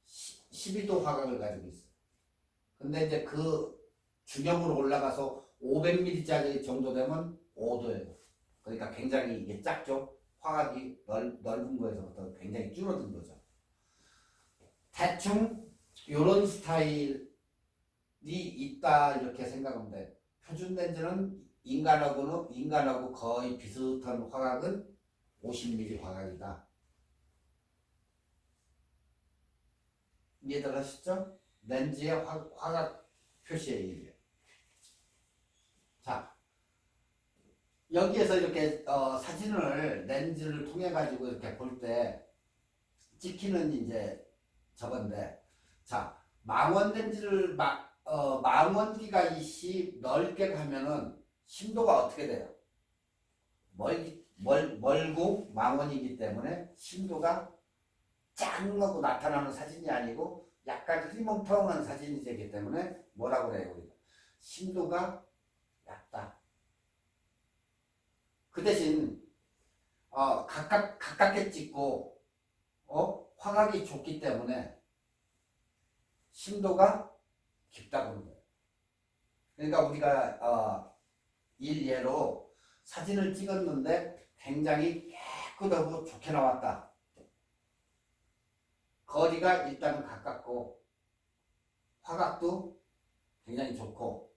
12도 화각을 가지고 있어요. 근데 이제 그 중형으로 올라가서 500mm짜리 정도 되면 5도예요. 그러니까 굉장히 이게 작죠. 화각이 넓은 거에서부터 굉장히 줄어든 거죠. 대충 이런 스타일이 있다 이렇게 생각하면 돼. 표준 렌즈는 인간하고 거의 비슷한 화각은 50mm 화각이다. 이해들 하시죠? 렌즈의 화각 표시예요. 자, 여기에서 이렇게 사진을 렌즈를 통해 가지고 이렇게 볼 때 찍히는 이제 저건데, 자, 망원 렌즈를 망원기가 이씨 넓게 가면은 심도가 어떻게 돼요? 멀고 망원이기 때문에 심도가 짱하고 나타나는 사진이 아니고 약간 흐리멍텅한 사진이 되기 때문에 뭐라고 그래요? 우리가 심도가 얕다. 그 대신 가깝게 찍고 화각이 좁기 때문에 심도가 깊다고 하는 거예요. 그러니까 우리가 일예로 사진을 찍었는데 굉장히 깨끗하고 좋게 나왔다. 거리가 일단은 가깝고 화각도 굉장히 좋고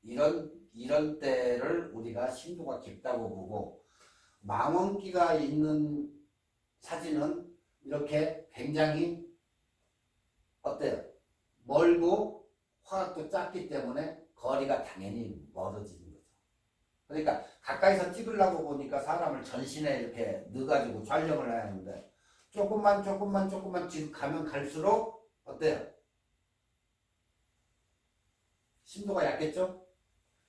이런 때를 우리가 심도가 깊다고 보고, 망원기가 있는 사진은 이렇게 굉장히 어때요? 멀고 화각도 작기 때문에 거리가 당연히 멀어지는 거죠. 그러니까 가까이서 찍으려고 보니까 사람을 전신에 이렇게 넣어가지고 촬영을 해야 하는데 조금만 뒤로 가면 갈수록 어때요? 심도가 얕겠죠?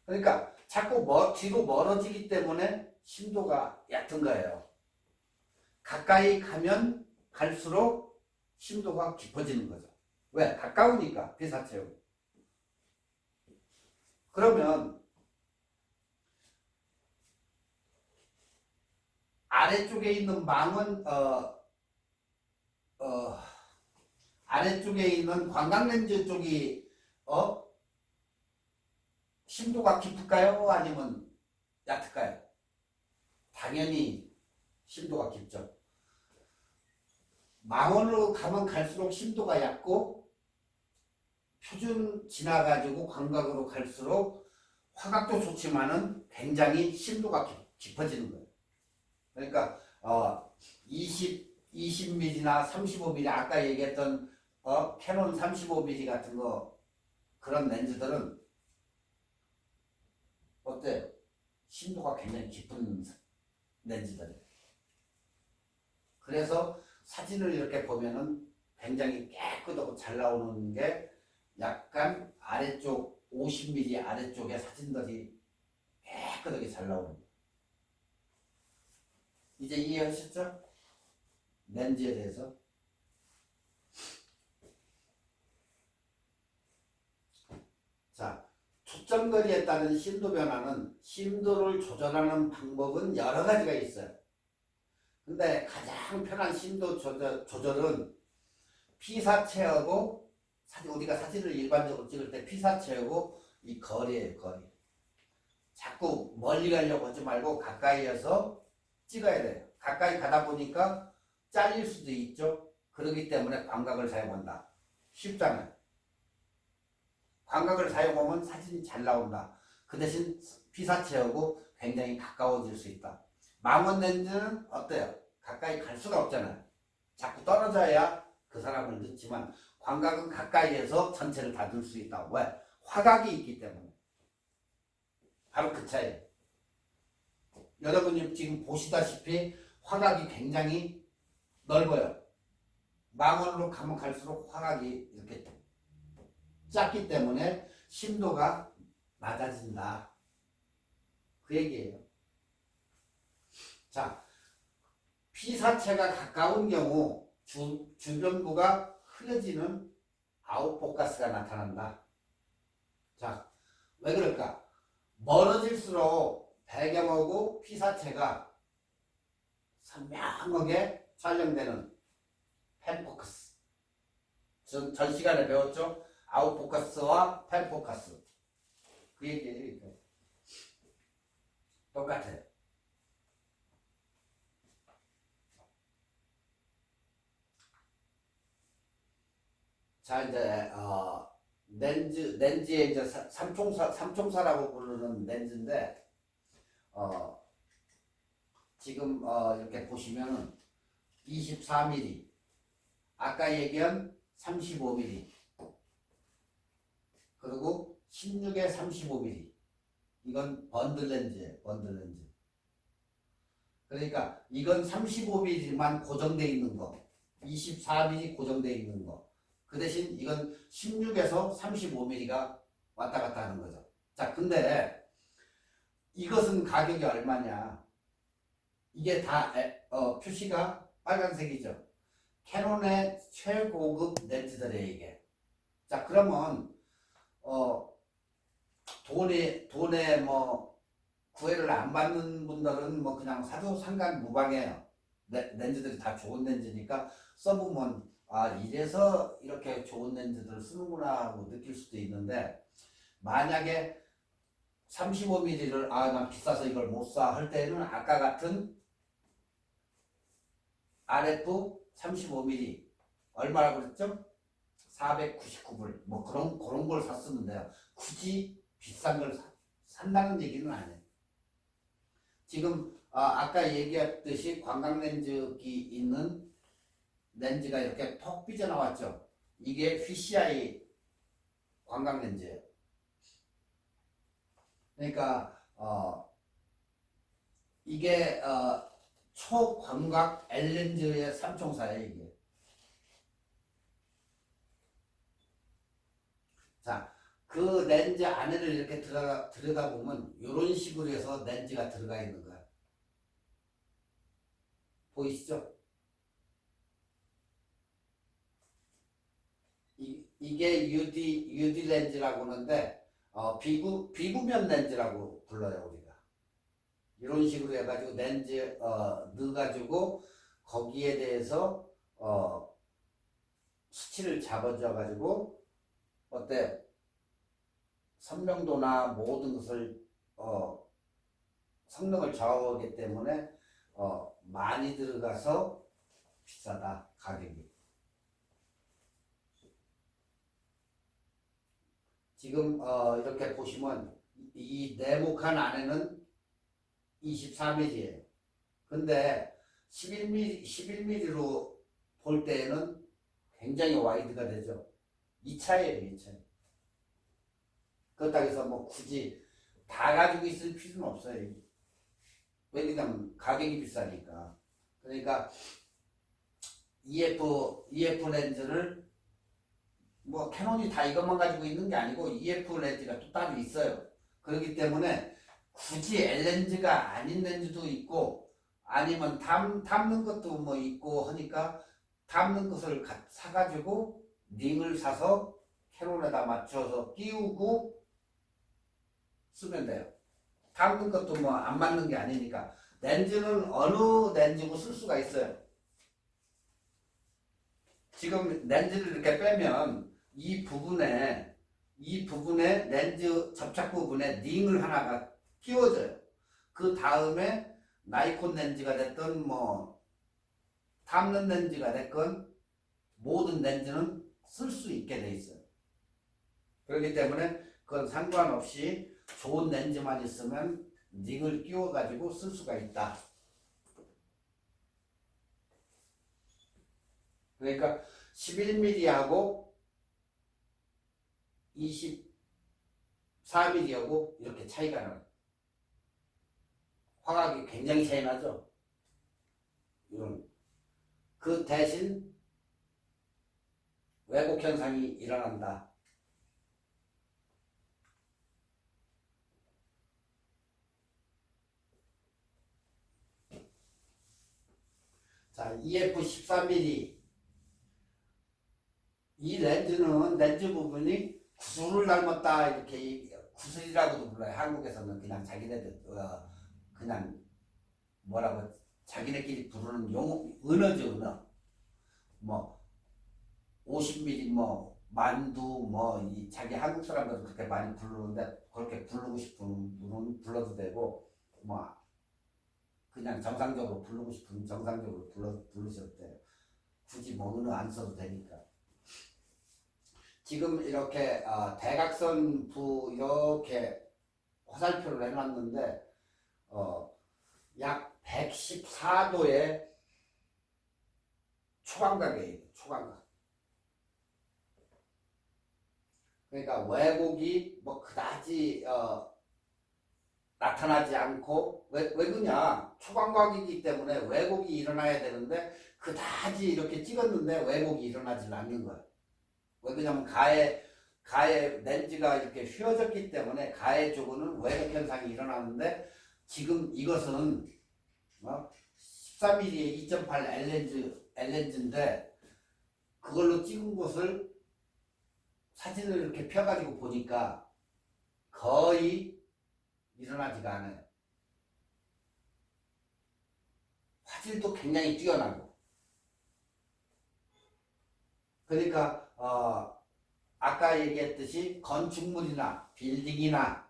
그러니까 자꾸 뒤로 멀어지기 때문에 심도가 얕은 거예요. 가까이 가면 갈수록 심도가 깊어지는 거죠. 왜? 가까우니까 피사체고. 그러면 아래쪽에 있는 망은 아래쪽에 있는 관광렌즈 쪽이 심도가 깊을까요? 아니면 얕을까요? 당연히 심도가 깊죠. 망원으로 가면 갈수록 심도가 얕고 표준 지나가지고 광각으로 갈수록 화각도 좋지만은 굉장히 심도가 깊어지는 거예요. 그러니까 20mm나 35mm 아까 얘기했던 캐논 35mm 같은 거 그런 렌즈들은 어때요? 심도가 굉장히 깊은 렌즈들이에요. 그래서 사진을 이렇게 보면은 굉장히 깨끗하고 잘 나오는 게 약간 아래쪽 50mm 아래쪽에 사진들이 깨끗하게 잘 나오는 거예요. 이제 이해하셨죠? 렌즈에 대해서. 자, 초점거리에 따른 심도 변화는 심도를 조절하는 방법은 여러 가지가 있어요. 근데 가장 편한 심도 조절은 피사체하고 우리가 사진을 일반적으로 찍을 때 피사체하고 이 거리예요, 거리. 자꾸 멀리 가려고 하지 말고 가까이에서 찍어야 돼요. 가까이 가다 보니까 잘릴 수도 있죠. 그렇기 때문에 광각을 사용한다. 쉽잖아요. 광각을 사용하면 사진이 잘 나온다. 그 대신 피사체하고 굉장히 가까워질 수 있다. 망원 렌즈는 어때요? 가까이 갈 수가 없잖아요. 자꾸 떨어져야 그 사람을 넣지만 광각은 가까이에서 전체를 다 넣을 수 있다. 왜? 화각이 있기 때문에. 바로 그 차이예요. 여러분이 지금 보시다시피 화각이 굉장히 넓어요. 망원으로 가면 갈수록 화각이 이렇게 작기 때문에 심도가 낮아진다. 그 얘기예요. 자, 피사체가 가까운 경우 주변부가 흐려지는 아웃포커스가 나타난다. 자, 왜 그럴까? 멀어질수록 배경하고 피사체가 선명하게 촬영되는 펜포커스. 전 시간에 배웠죠? 아웃포커스와 펜포커스. 그 얘기예요. 똑같아요. 자, 이제 렌즈의 이제 삼총사라고 부르는 렌즈인데 지금 이렇게 보시면은 24mm, 아까 얘기한 35mm, 그리고 16에 35mm. 이건 번들 렌즈예요. 번들 렌즈. 그러니까 이건 35mm만 고정되어 있는 거, 24mm 고정되어 있는 거. 그 대신 이건 16에서 35mm가 왔다 갔다 하는 거죠. 자, 근데 이것은 가격이 얼마냐? 이게 다 표시가 빨간색이죠. 캐논의 최고급 렌즈들이에요, 이게. 자, 그러면 돈에 뭐 구애를 안 받는 분들은 뭐 그냥 사도 상관 무방해요. 렌즈들이 다 좋은 렌즈니까 써보면 이래서 이렇게 좋은 렌즈들을 쓰는구나 하고 느낄 수도 있는데, 만약에 35mm를 난 비싸서 이걸 못 사 할 때는 아까 같은 RF 35mm 얼마라고 그랬죠? 499불 뭐 그런 걸 샀으면 돼요. 굳이 비싼 걸 산다는 얘기는 아니에요. 지금 아까 얘기했듯이 광각렌즈기 있는 렌즈가 이렇게 톡 삐져나왔죠. 이게 PCI 광각렌즈예요. 그러니까 이게 초광각 L렌즈의 삼총사예요, 이게. 자, 그 렌즈 안에를 이렇게 들여다보면 이런 식으로 해서 렌즈가 들어가 있는 거야. 보이시죠? 이게 UD 렌즈라고 하는데 비구면 렌즈라고 불러요 우리가. 이런 식으로 해가지고 렌즈 넣어가지고 거기에 대해서 수치를 잡아줘가지고 어때 선명도나 모든 것을 성능을 좌우하기 때문에 많이 들어가서 비싸다 가격이. 지금 이렇게 보시면 이 네모칸 안에는 24mm예요. 근데 11mm로 볼 때에는 굉장히 와이드가 되죠. 이 차이예요, 이 차이. 그렇다고 해서 뭐 굳이 다 가지고 있을 필요는 없어요. 왜냐면 가격이 비싸니까. 그러니까 EF 렌즈를 뭐 캐논이 다 이것만 가지고 있는 게 아니고 EF 렌즈가 또 따로 있어요. 그렇기 때문에 굳이 L렌즈가 아닌 렌즈도 있고 아니면 담는 것도 뭐 있고 하니까 담는 것을 사가지고 링을 사서 캐논에다 맞춰서 끼우고 쓰면 돼요. 담는 것도 뭐 안 맞는 게 아니니까. 렌즈는 어느 렌즈고 쓸 수가 있어요. 지금 렌즈를 이렇게 빼면 이 부분에 렌즈 접착 부분에 링을 하나가 끼워져요. 그 다음에 나이콘 렌즈가 됐든 뭐 담는 렌즈가 됐건 모든 렌즈는 쓸 수 있게 돼 있어요. 그렇기 때문에 그건 상관없이 좋은 렌즈만 있으면 링을 끼워 가지고 쓸 수가 있다. 그러니까 11mm하고 24mm하고 이렇게 차이가 나요. 화각이 굉장히 차이 나죠. 이런 그 대신 왜곡 현상이 일어난다. 자, EF 13mm 이 렌즈는 렌즈 부분이 구슬을 닮았다 이렇게 구슬이라고도 불러요. 한국에서는 그냥 자기네들 그냥 뭐라고 자기네끼리 부르는 은어죠, 은어. 뭐 50mm 뭐 만두 뭐 이 자기 한국 사람들은 그렇게 많이 부르는데 그렇게 부르고 싶은 분은 불러도 되고 뭐 그냥 정상적으로 부르고 싶은 정상적으로 부르셔도 돼요. 굳이 뭐 은어 안 써도 되니까. 지금 이렇게 대각선 부 이렇게 화살표를 해놨는데 약 114도의 초광각이에요. 초광각. 그러니까 왜곡이 뭐 그다지 나타나지 않고 왜 그냐 초광각이기 때문에 왜곡이 일어나야 되는데 그다지 이렇게 찍었는데 왜곡이 일어나지 않는 거예요. 왜 그러냐면 가해 렌즈가 이렇게 휘어졌기 때문에 가해 쪽은 왜곡 현상이 일어나는데 지금 이것은 13mm에 2.8 L렌즈인데 그걸로 찍은 것을 사진을 이렇게 펴가지고 보니까 거의 일어나지가 않아요. 화질도 굉장히 뛰어나고. 그러니까 아까 얘기했듯이 건축물이나 빌딩이나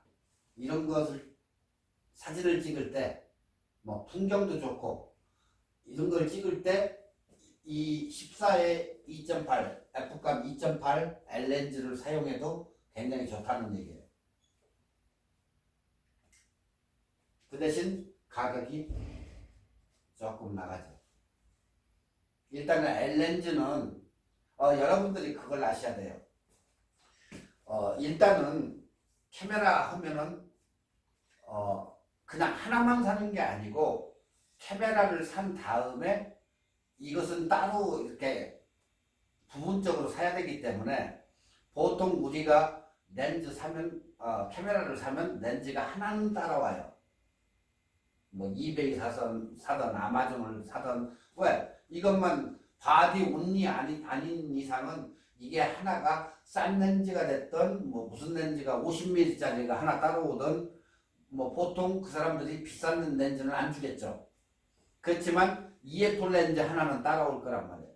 이런 것을 사진을 찍을 때 뭐 풍경도 좋고 이런 걸 찍을 때 이 14에 2.8 F값 2.8 L렌즈를 사용해도 굉장히 좋다는 얘기예요. 그 대신 가격이 조금 나가죠. 일단은 L렌즈는 여러분들이 그걸 아셔야 돼요. 일단은 카메라 하면은 그냥 하나만 사는 게 아니고 카메라를 산 다음에 이것은 따로 이렇게 부분적으로 사야 되기 때문에 보통 우리가 렌즈 사면 카메라를 사면 렌즈가 하나는 따라와요. 뭐 이베이 사던 아마존을 사던 왜 이것만 바디 온리 아닌 이상은 이게 하나가 싼 렌즈가 됐던 뭐 무슨 렌즈가 50mm짜리가 하나 따라오던 뭐 보통 그 사람들이 비싼 렌즈는 안 주겠죠. 그렇지만 EF 렌즈 하나는 따라올 거란 말이에요.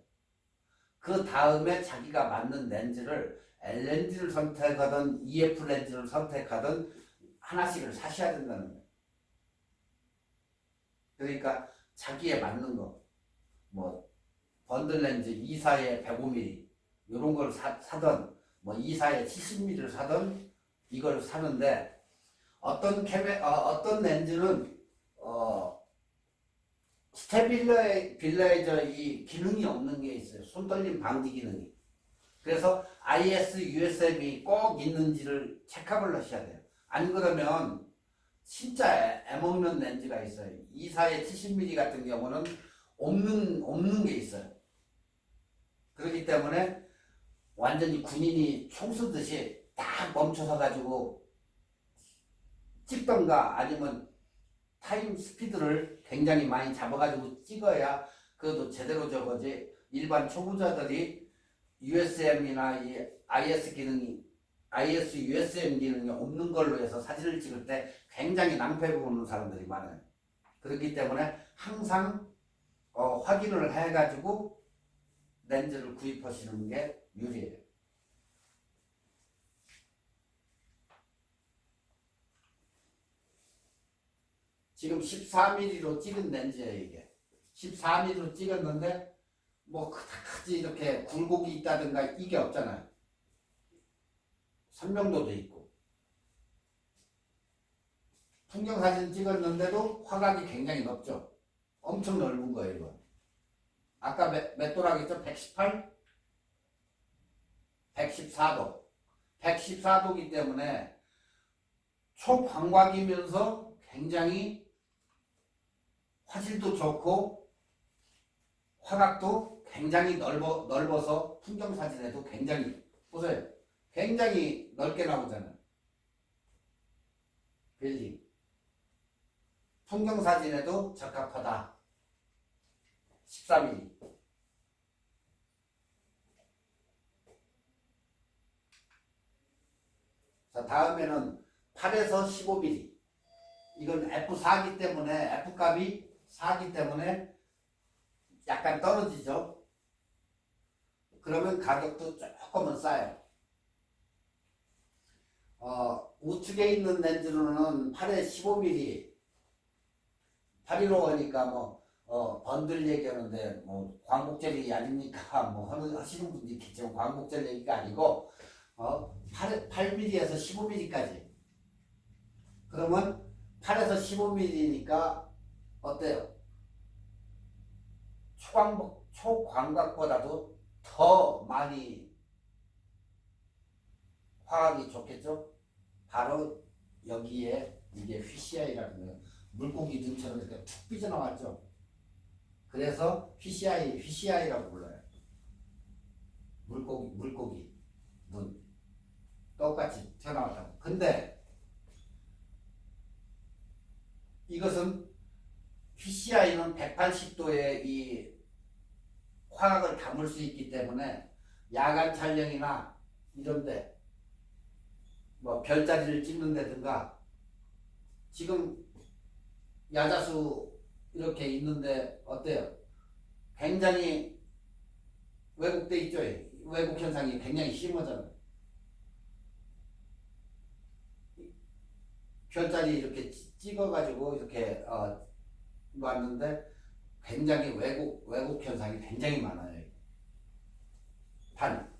그 다음에 자기가 맞는 렌즈를 L렌즈를 선택하든 EF 렌즈를 선택하든 하나씩을 사셔야 된다는 거예요. 그러니까 자기에 맞는 거, 뭐 번들 렌즈 2사에 105mm 이런 걸 사든 뭐 2사에 70mm를 사든 이걸 사는데 어떤 렌즈는 스테빌라이저 이 기능이 없는 게 있어요. 손떨림 방지 기능이. 그래서 IS, USM이 꼭 있는지를 체크를 하셔야 돼요. 안 그러면 진짜 애먹는 렌즈가 있어요. 2사에 70mm 같은 경우는 없는 게 있어요. 그렇기 때문에 완전히 군인이 총 쏘듯이 딱 멈춰서 가지고 찍던가 아니면 타임 스피드를 굉장히 많이 잡아가지고 찍어야 그것도 제대로 저거지. 일반 초보자들이 USM이나 이 IS, USM 기능이 없는 걸로 해서 사진을 찍을 때 굉장히 낭패 보는 사람들이 많아요. 그렇기 때문에 항상 확인을 해가지고 렌즈를 구입하시는 게 유리해요. 지금 14mm로 찍은 렌즈예요, 이게. 14mm로 찍었는데 뭐 그다지 이렇게 굴곡이 있다든가 이게 없잖아요. 선명도도 있고. 풍경사진 찍었는데도 화각이 굉장히 높죠. 엄청 넓은 거예요, 이거. 아까 몇 도라고 했죠? 118? 114도. 114도이기 때문에 초광각이면서 굉장히 화질도 좋고 화각도 굉장히 넓어서 풍경사진에도 굉장히 보세요. 굉장히 넓게 나오잖아요. 빌딩. 풍경사진에도 적합하다. 14mm. 자, 다음에는 8에서 15mm. 이건 F4기 때문에 F값이 4기 때문에 약간 떨어지죠. 그러면 가격도 조금은 싸요. 우측에 있는 렌즈로는 8에 15mm 815 하니까 번들 얘기하는데 광복절 아닙니까? 하시는 분들이 있겠죠. 광복절 얘기가 아니고 8mm에서 15mm까지. 그러면 8에서 15mm니까 어때요? 초광각보다도 더 많이 화학이 좋겠죠? 바로 여기에 이게 휘시아이라는 거예요. 물고기 눈처럼 이렇게 툭 삐져나왔죠? 그래서 휘시아이라고 불러요. 물고기 눈. 똑같이 튀어나왔다고. 근데 이것은 휘시아이는 180도의 이 화각을 담을 수 있기 때문에 야간 촬영이나 이런데 별자리를 찍는 데든가 지금 야자수 이렇게 있는데 어때요? 굉장히 왜곡돼 있죠? 왜곡 현상이 굉장히 심하잖아요. 별자리 이렇게 찍어가지고 이렇게 왔는데 굉장히 왜곡 현상이 굉장히 많아요. 단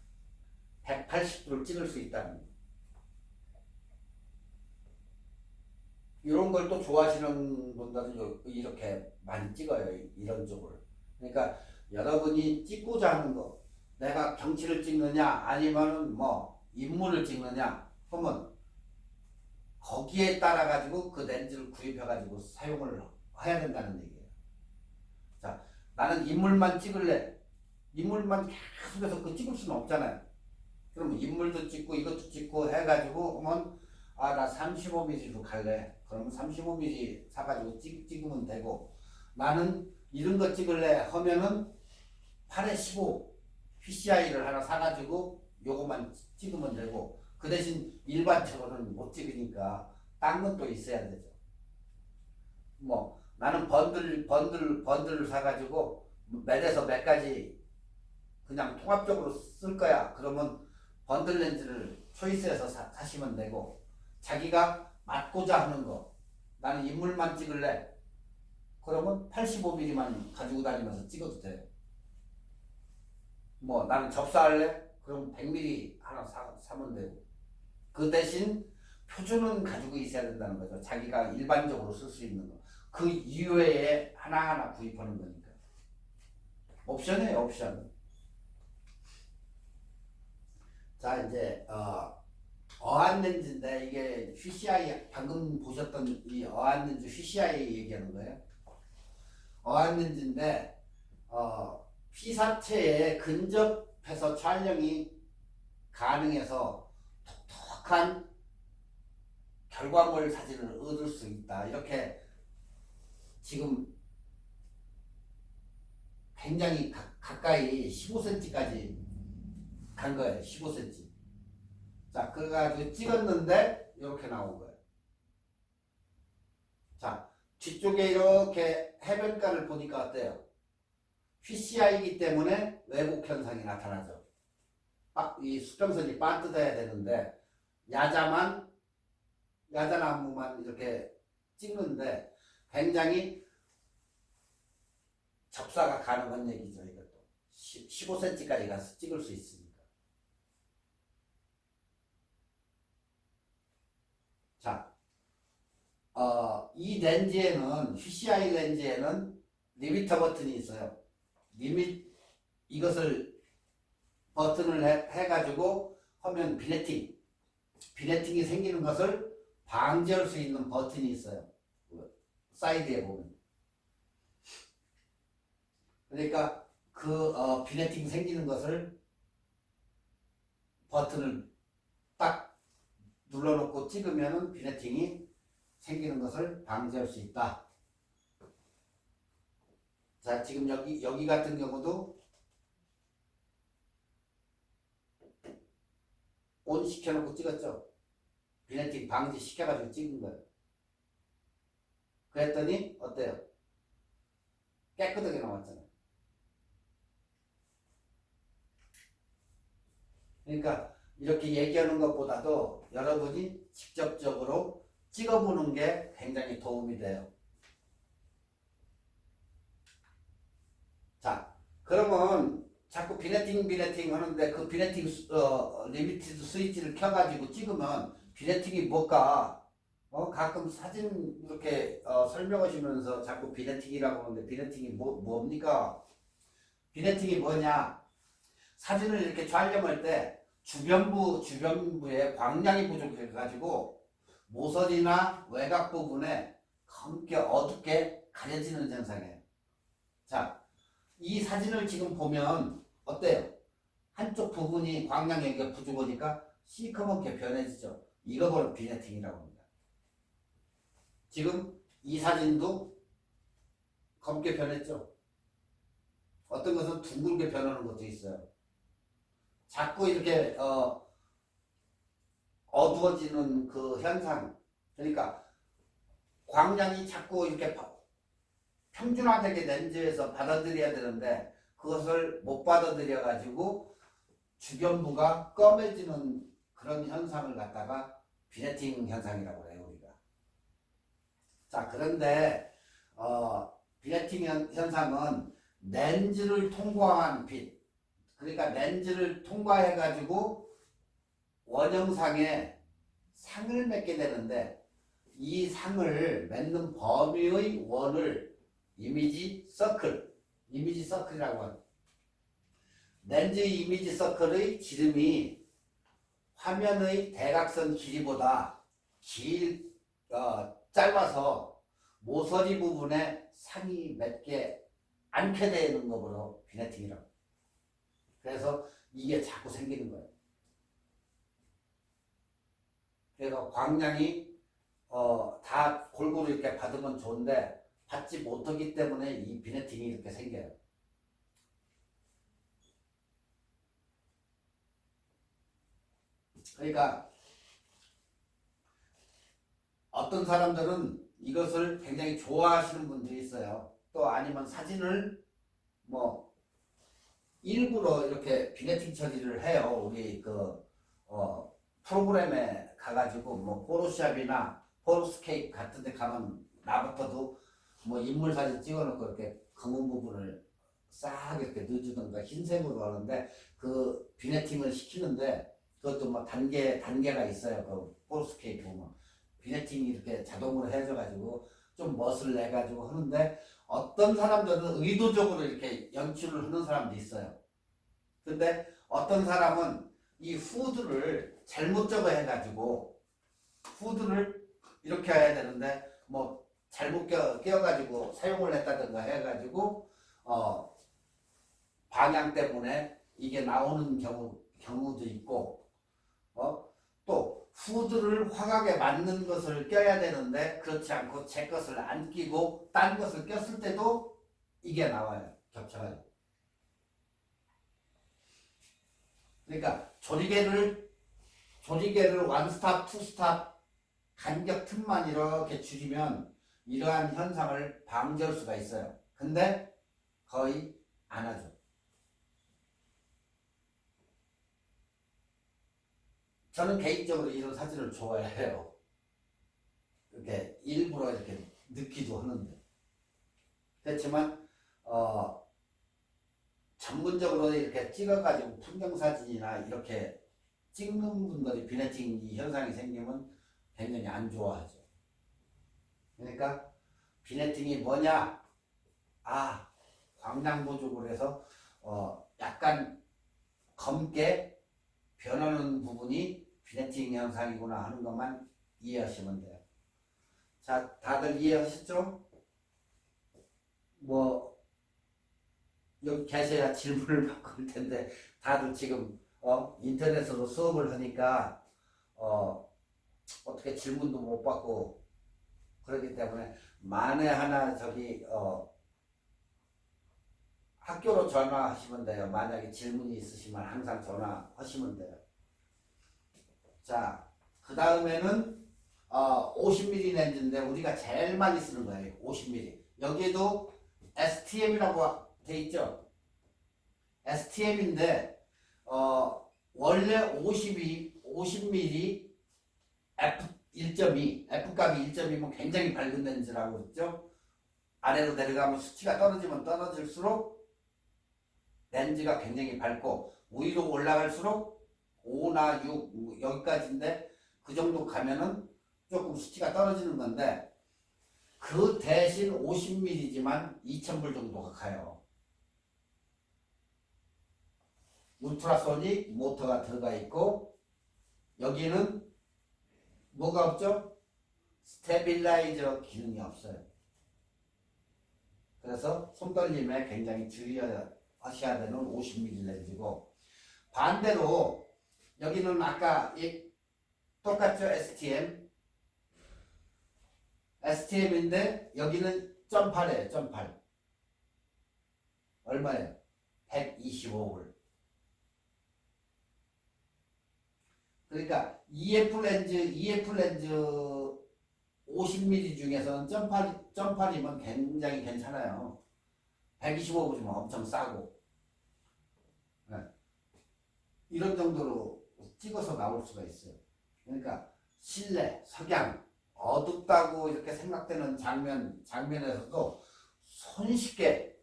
180도를 찍을 수 있다는 거. 이런 걸 또 좋아하시는 분들은 이렇게 많이 찍어요. 이런 쪽을. 그러니까 여러분이 찍고자 하는 거, 내가 경치를 찍느냐 아니면은 인물을 찍느냐 하면 거기에 따라 가지고 그 렌즈를 구입해 가지고 사용을 해야 된다는 얘기예요. 자, 나는 인물만 찍을래. 인물만 계속해서 찍을 수는 없잖아요. 그러면 인물도 찍고 이것도 찍고 해가지고 하면 아 나 35mm로 갈래. 그러면 35mm 사가지고 찍으면 되고 나는 이런 거 찍을래 하면은 8에 15 PCI를 하나 사가지고 요거만 찍으면 되고 그 대신 일반적으로는 못 찍으니까 딴 건 또 있어야 되죠. 뭐 나는 번들을 사가지고 몇에서 몇 가지 그냥 통합적으로 쓸 거야. 그러면 번들 렌즈를 초이스해서 사시면 되고 자기가 맞고자 하는 거 나는 인물만 찍을래. 그러면 85mm만 가지고 다니면서 찍어도 돼. 뭐 나는 접사할래? 그럼 100mm 하나 사면 되고 그 대신 표준은 가지고 있어야 된다는 거죠. 자기가 일반적으로 쓸 수 있는 거. 그 이외에 하나하나 구입하는 거니까. 옵션이에요, 옵션. 자, 이제 어안 렌즈인데 이게 CCI 방금 보셨던 이 어안 렌즈 CCI 얘기하는 거예요. 어안 렌즈인데 피사체에 근접해서 촬영이 가능해서 톡톡한 결과물 사진을 얻을 수 있다. 이렇게 지금 굉장히 가까이 15cm까지 간 거예요. 15cm. 자, 그래가지고 찍었는데 이렇게 나온 거예요. 자, 뒤쪽에 이렇게 해변가를 보니까 어때요? PCI이기 때문에 왜곡 현상이 나타나죠. 이 수평선이 반듯해야 되는데 야자나무만 이렇게 찍는데 굉장히 접사가 가능한 얘기죠. 이것도 15cm까지 가서 찍을 수 있으니까. 자, 이 렌즈에는 CCI 렌즈에는 리미터 버튼이 있어요. 이것을 버튼을 해가지고 하면 비네팅이 생기는 것을 방지할 수 있는 버튼이 있어요. 사이드에 보면. 그러니까 그 비네팅 생기는 것을 버튼을 딱 눌러놓고 찍으면은 비네팅이 생기는 것을 방지할 수 있다. 자, 지금 여기 같은 경우도 온 시켜놓고 찍었죠. 비네팅 방지 시켜가지고 찍은 거예요. 그랬더니 어때요? 깨끗하게 나왔잖아요. 그러니까 이렇게 얘기하는 것보다도 여러분이 직접적으로 찍어보는 게 굉장히 도움이 돼요. 자, 그러면 자꾸 비네팅 하는데 그 비네팅 리미티드 스위치를 켜가지고 찍으면 비네팅이 뭘까? 가끔 사진 이렇게 설명하시면서 자꾸 비네팅이라고 하는데 비네팅이 뭡니까? 비네팅이 뭐냐? 사진을 이렇게 촬영할 때 주변부에 광량이 부족해가지고 모서리나 외곽 부분에 검게 어둡게 가려지는 현상이에요. 자, 이 사진을 지금 보면 어때요? 한쪽 부분이 광량 여기가 부족하니까 시커멓게 변해지죠. 이거 바로 비네팅이라고 합니다. 지금 이 사진도 검게 변했죠. 어떤 것은 둥글게 변하는 것도 있어요. 자꾸 이렇게 어두워지는 그 현상, 그러니까 광량이 자꾸 이렇게 평준화되게 렌즈에서 받아들여야 되는데 그것을 못 받아들여 가지고 주변부가 검해지는 그런 현상을 갖다가 비네팅 현상이라고 해요, 우리가. 자, 그런데 비네팅 현상은 렌즈를 통과한 빛, 그러니까 렌즈를 통과해 가지고 원형상에 상을 맺게 되는데 이 상을 맺는 범위의 원을 이미지 서클이라고 합니다. 렌즈 이미지 서클의 지름이 화면의 대각선 길이보다 짧아서 모서리 부분에 상이 맺게 않게 되는 거로 비네팅이라고. 그래서 이게 자꾸 생기는 거예요. 그래서 광량이 다 골고루 이렇게 받으면 좋은데 받지 못하기 때문에 이 비네팅이 이렇게 생겨요. 그러니까 어떤 사람들은 이것을 굉장히 좋아하시는 분들이 있어요. 또 아니면 사진을 뭐 일부러 이렇게 비네팅 처리를 해요. 우리 프로그램에 가가지고 뭐 포토샵이나 포토스케이프 같은 데 가면 나부터도 뭐 인물 사진 찍어놓고 이렇게 검은 부분을 싹 이렇게 넣어주던가 흰색으로 하는데 그 비네팅을 시키는데 그것도 뭐 단계가 있어요. 그 포토스케이프 보면 비네팅이 이렇게 자동으로 해줘가지고 좀 멋을 내가지고 하는데 어떤 사람들은 의도적으로 이렇게 연출을 하는 사람도 있어요. 근데 어떤 사람은 이 후드를 잘못 적어 해가지고 후드를 이렇게 해야 되는데 뭐 잘못 끼워가지고 사용을 했다든가 해가지고 방향 때문에 이게 나오는 경우도 있고 또 후드를 화각에 맞는 것을 껴야 되는데 그렇지 않고 제 것을 안 끼고 딴 것을 꼈을 때도 이게 나와요. 겹쳐가지고. 그러니까 조리개를 원스탑, 투스탑 간격 틈만 이렇게 줄이면 이러한 현상을 방지할 수가 있어요. 근데 거의 안 하죠. 저는 개인적으로 이런 사진을 좋아해요. 이렇게 일부러 이렇게 넣기도 하는데. 그렇지만 전문적으로 이렇게 찍어가지고 풍경사진이나 이렇게 찍는 분들이 비네팅 현상이 생기면 굉장히 안 좋아하죠. 그러니까 비네팅이 뭐냐? 광량 부족으로 해서 약간 검게 변하는 부분이 비네팅 현상이구나 하는 것만 이해하시면 돼요. 자, 다들 이해하셨죠? 뭐 여기 계셔야 질문을 받고 올 텐데 다들 지금 인터넷으로 수업을 하니까 어떻게 질문도 못 받고 그렇기 때문에 만에 하나 저기 학교로 전화하시면 돼요. 만약에 질문이 있으시면 항상 전화하시면 돼요. 자, 그 다음에는 50mm 렌즈인데 우리가 제일 많이 쓰는 거예요. 50mm. 여기에도 STM이라고 돼 있죠. STM인데 원래 50mm f1.2 f값이 1.2면 굉장히 밝은 렌즈라고 했죠. 아래로 내려가면 수치가 떨어지면 떨어질수록 렌즈가 굉장히 밝고 위로 올라갈수록 5나 6 여기까지인데 그 정도 가면은 조금 수치가 떨어지는 건데 그 대신 50mm지만 2000불 정도가 가요. 울트라소닉 모터가 들어가 있고 여기는 뭐가 없죠? 스테빌라이저 기능이 없어요. 그래서 손떨림에 굉장히 주의하셔야 되는 50mm 렌즈고 반대로 여기는 아까 똑같죠? STM인데 여기는 0.8이에요. 0.8 얼마예요? 125불. 그러니까 EF 렌즈 50mm 중에서는 0.8이면 굉장히 괜찮아요. 125불이면 엄청 싸고 네. 이런 정도로 찍어서 나올 수가 있어요. 그러니까 실내, 석양, 어둡다고 이렇게 생각되는 장면에서도 손쉽게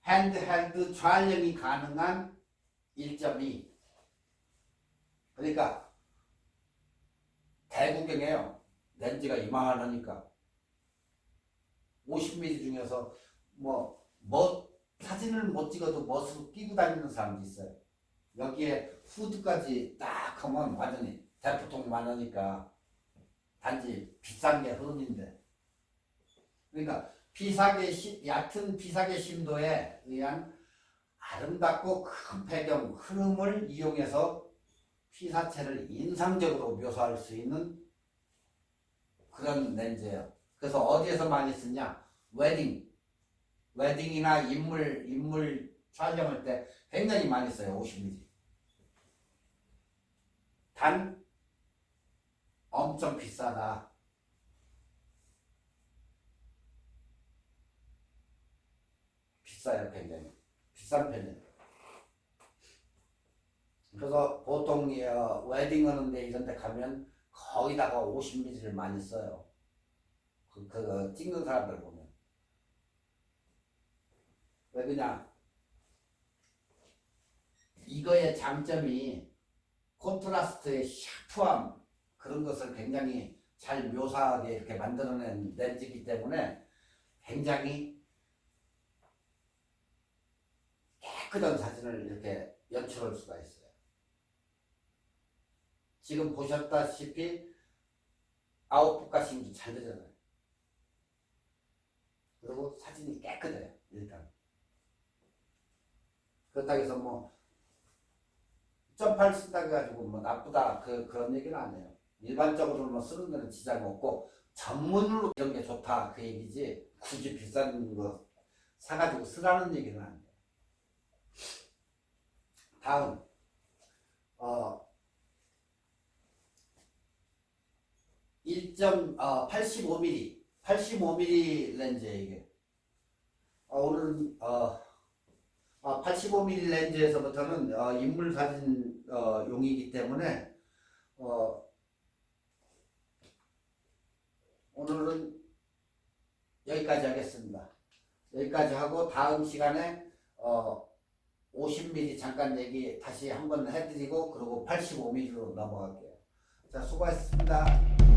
핸드헬드 촬영이 가능한 1.2 그러니까 대구경이에요. 렌즈가 이만하니까 50mm 중에서 사진을 못 찍어도 멋으로 끼고 다니는 사람도 있어요. 여기에 후드까지 딱 하면 완전히 대포통 많으니까 단지 비싼 게 흐름인데 그러니까 얕은 피사계 심도에 의한 아름답고 큰 배경 흐름을 이용해서 피사체를 인상적으로 묘사할 수 있는 그런 렌즈예요. 그래서 어디에서 많이 쓰냐? 웨딩이나 인물 촬영할 때 굉장히 많이 써요. 50mm. 단 엄청 비싸다. 비싸요. 굉장히 비싼 편이에요. 그래서 보통 웨딩 하는데 이런 데 가면 거기다가 50mm를 많이 써요. 그 찍는 사람들 보면. 왜 그냥 이거의 장점이 콘트라스트의 샤프함 그런 것을 굉장히 잘 묘사하게 이렇게 만들어낸 렌즈이기 때문에 굉장히 깨끗한 사진을 이렇게 연출할 수가 있어요. 지금 보셨다시피 아웃포커싱도 잘 되잖아요. 그리고 사진이 깨끗해요. 일단 그렇다고 해서 뭐 점팔 쓴다고 해가지고 뭐 나쁘다 그런 얘기는 안 해요. 일반적으로 뭐 쓰는 데는 지장 없고 전문으로 이런 게 좋다 그 얘기지 굳이 비싼 거 사가지고 쓰라는 얘기는 안 돼요. 다음 85mm 85mm 렌즈에 이게 오늘은 85mm 렌즈에서부터는 인물 사진 용이기 때문에 오늘은 여기까지 하겠습니다. 여기까지 하고 다음 시간에 50mm 잠깐 얘기 다시 한번 해드리고 그리고 85mm로 넘어갈게요. 자, 수고하셨습니다.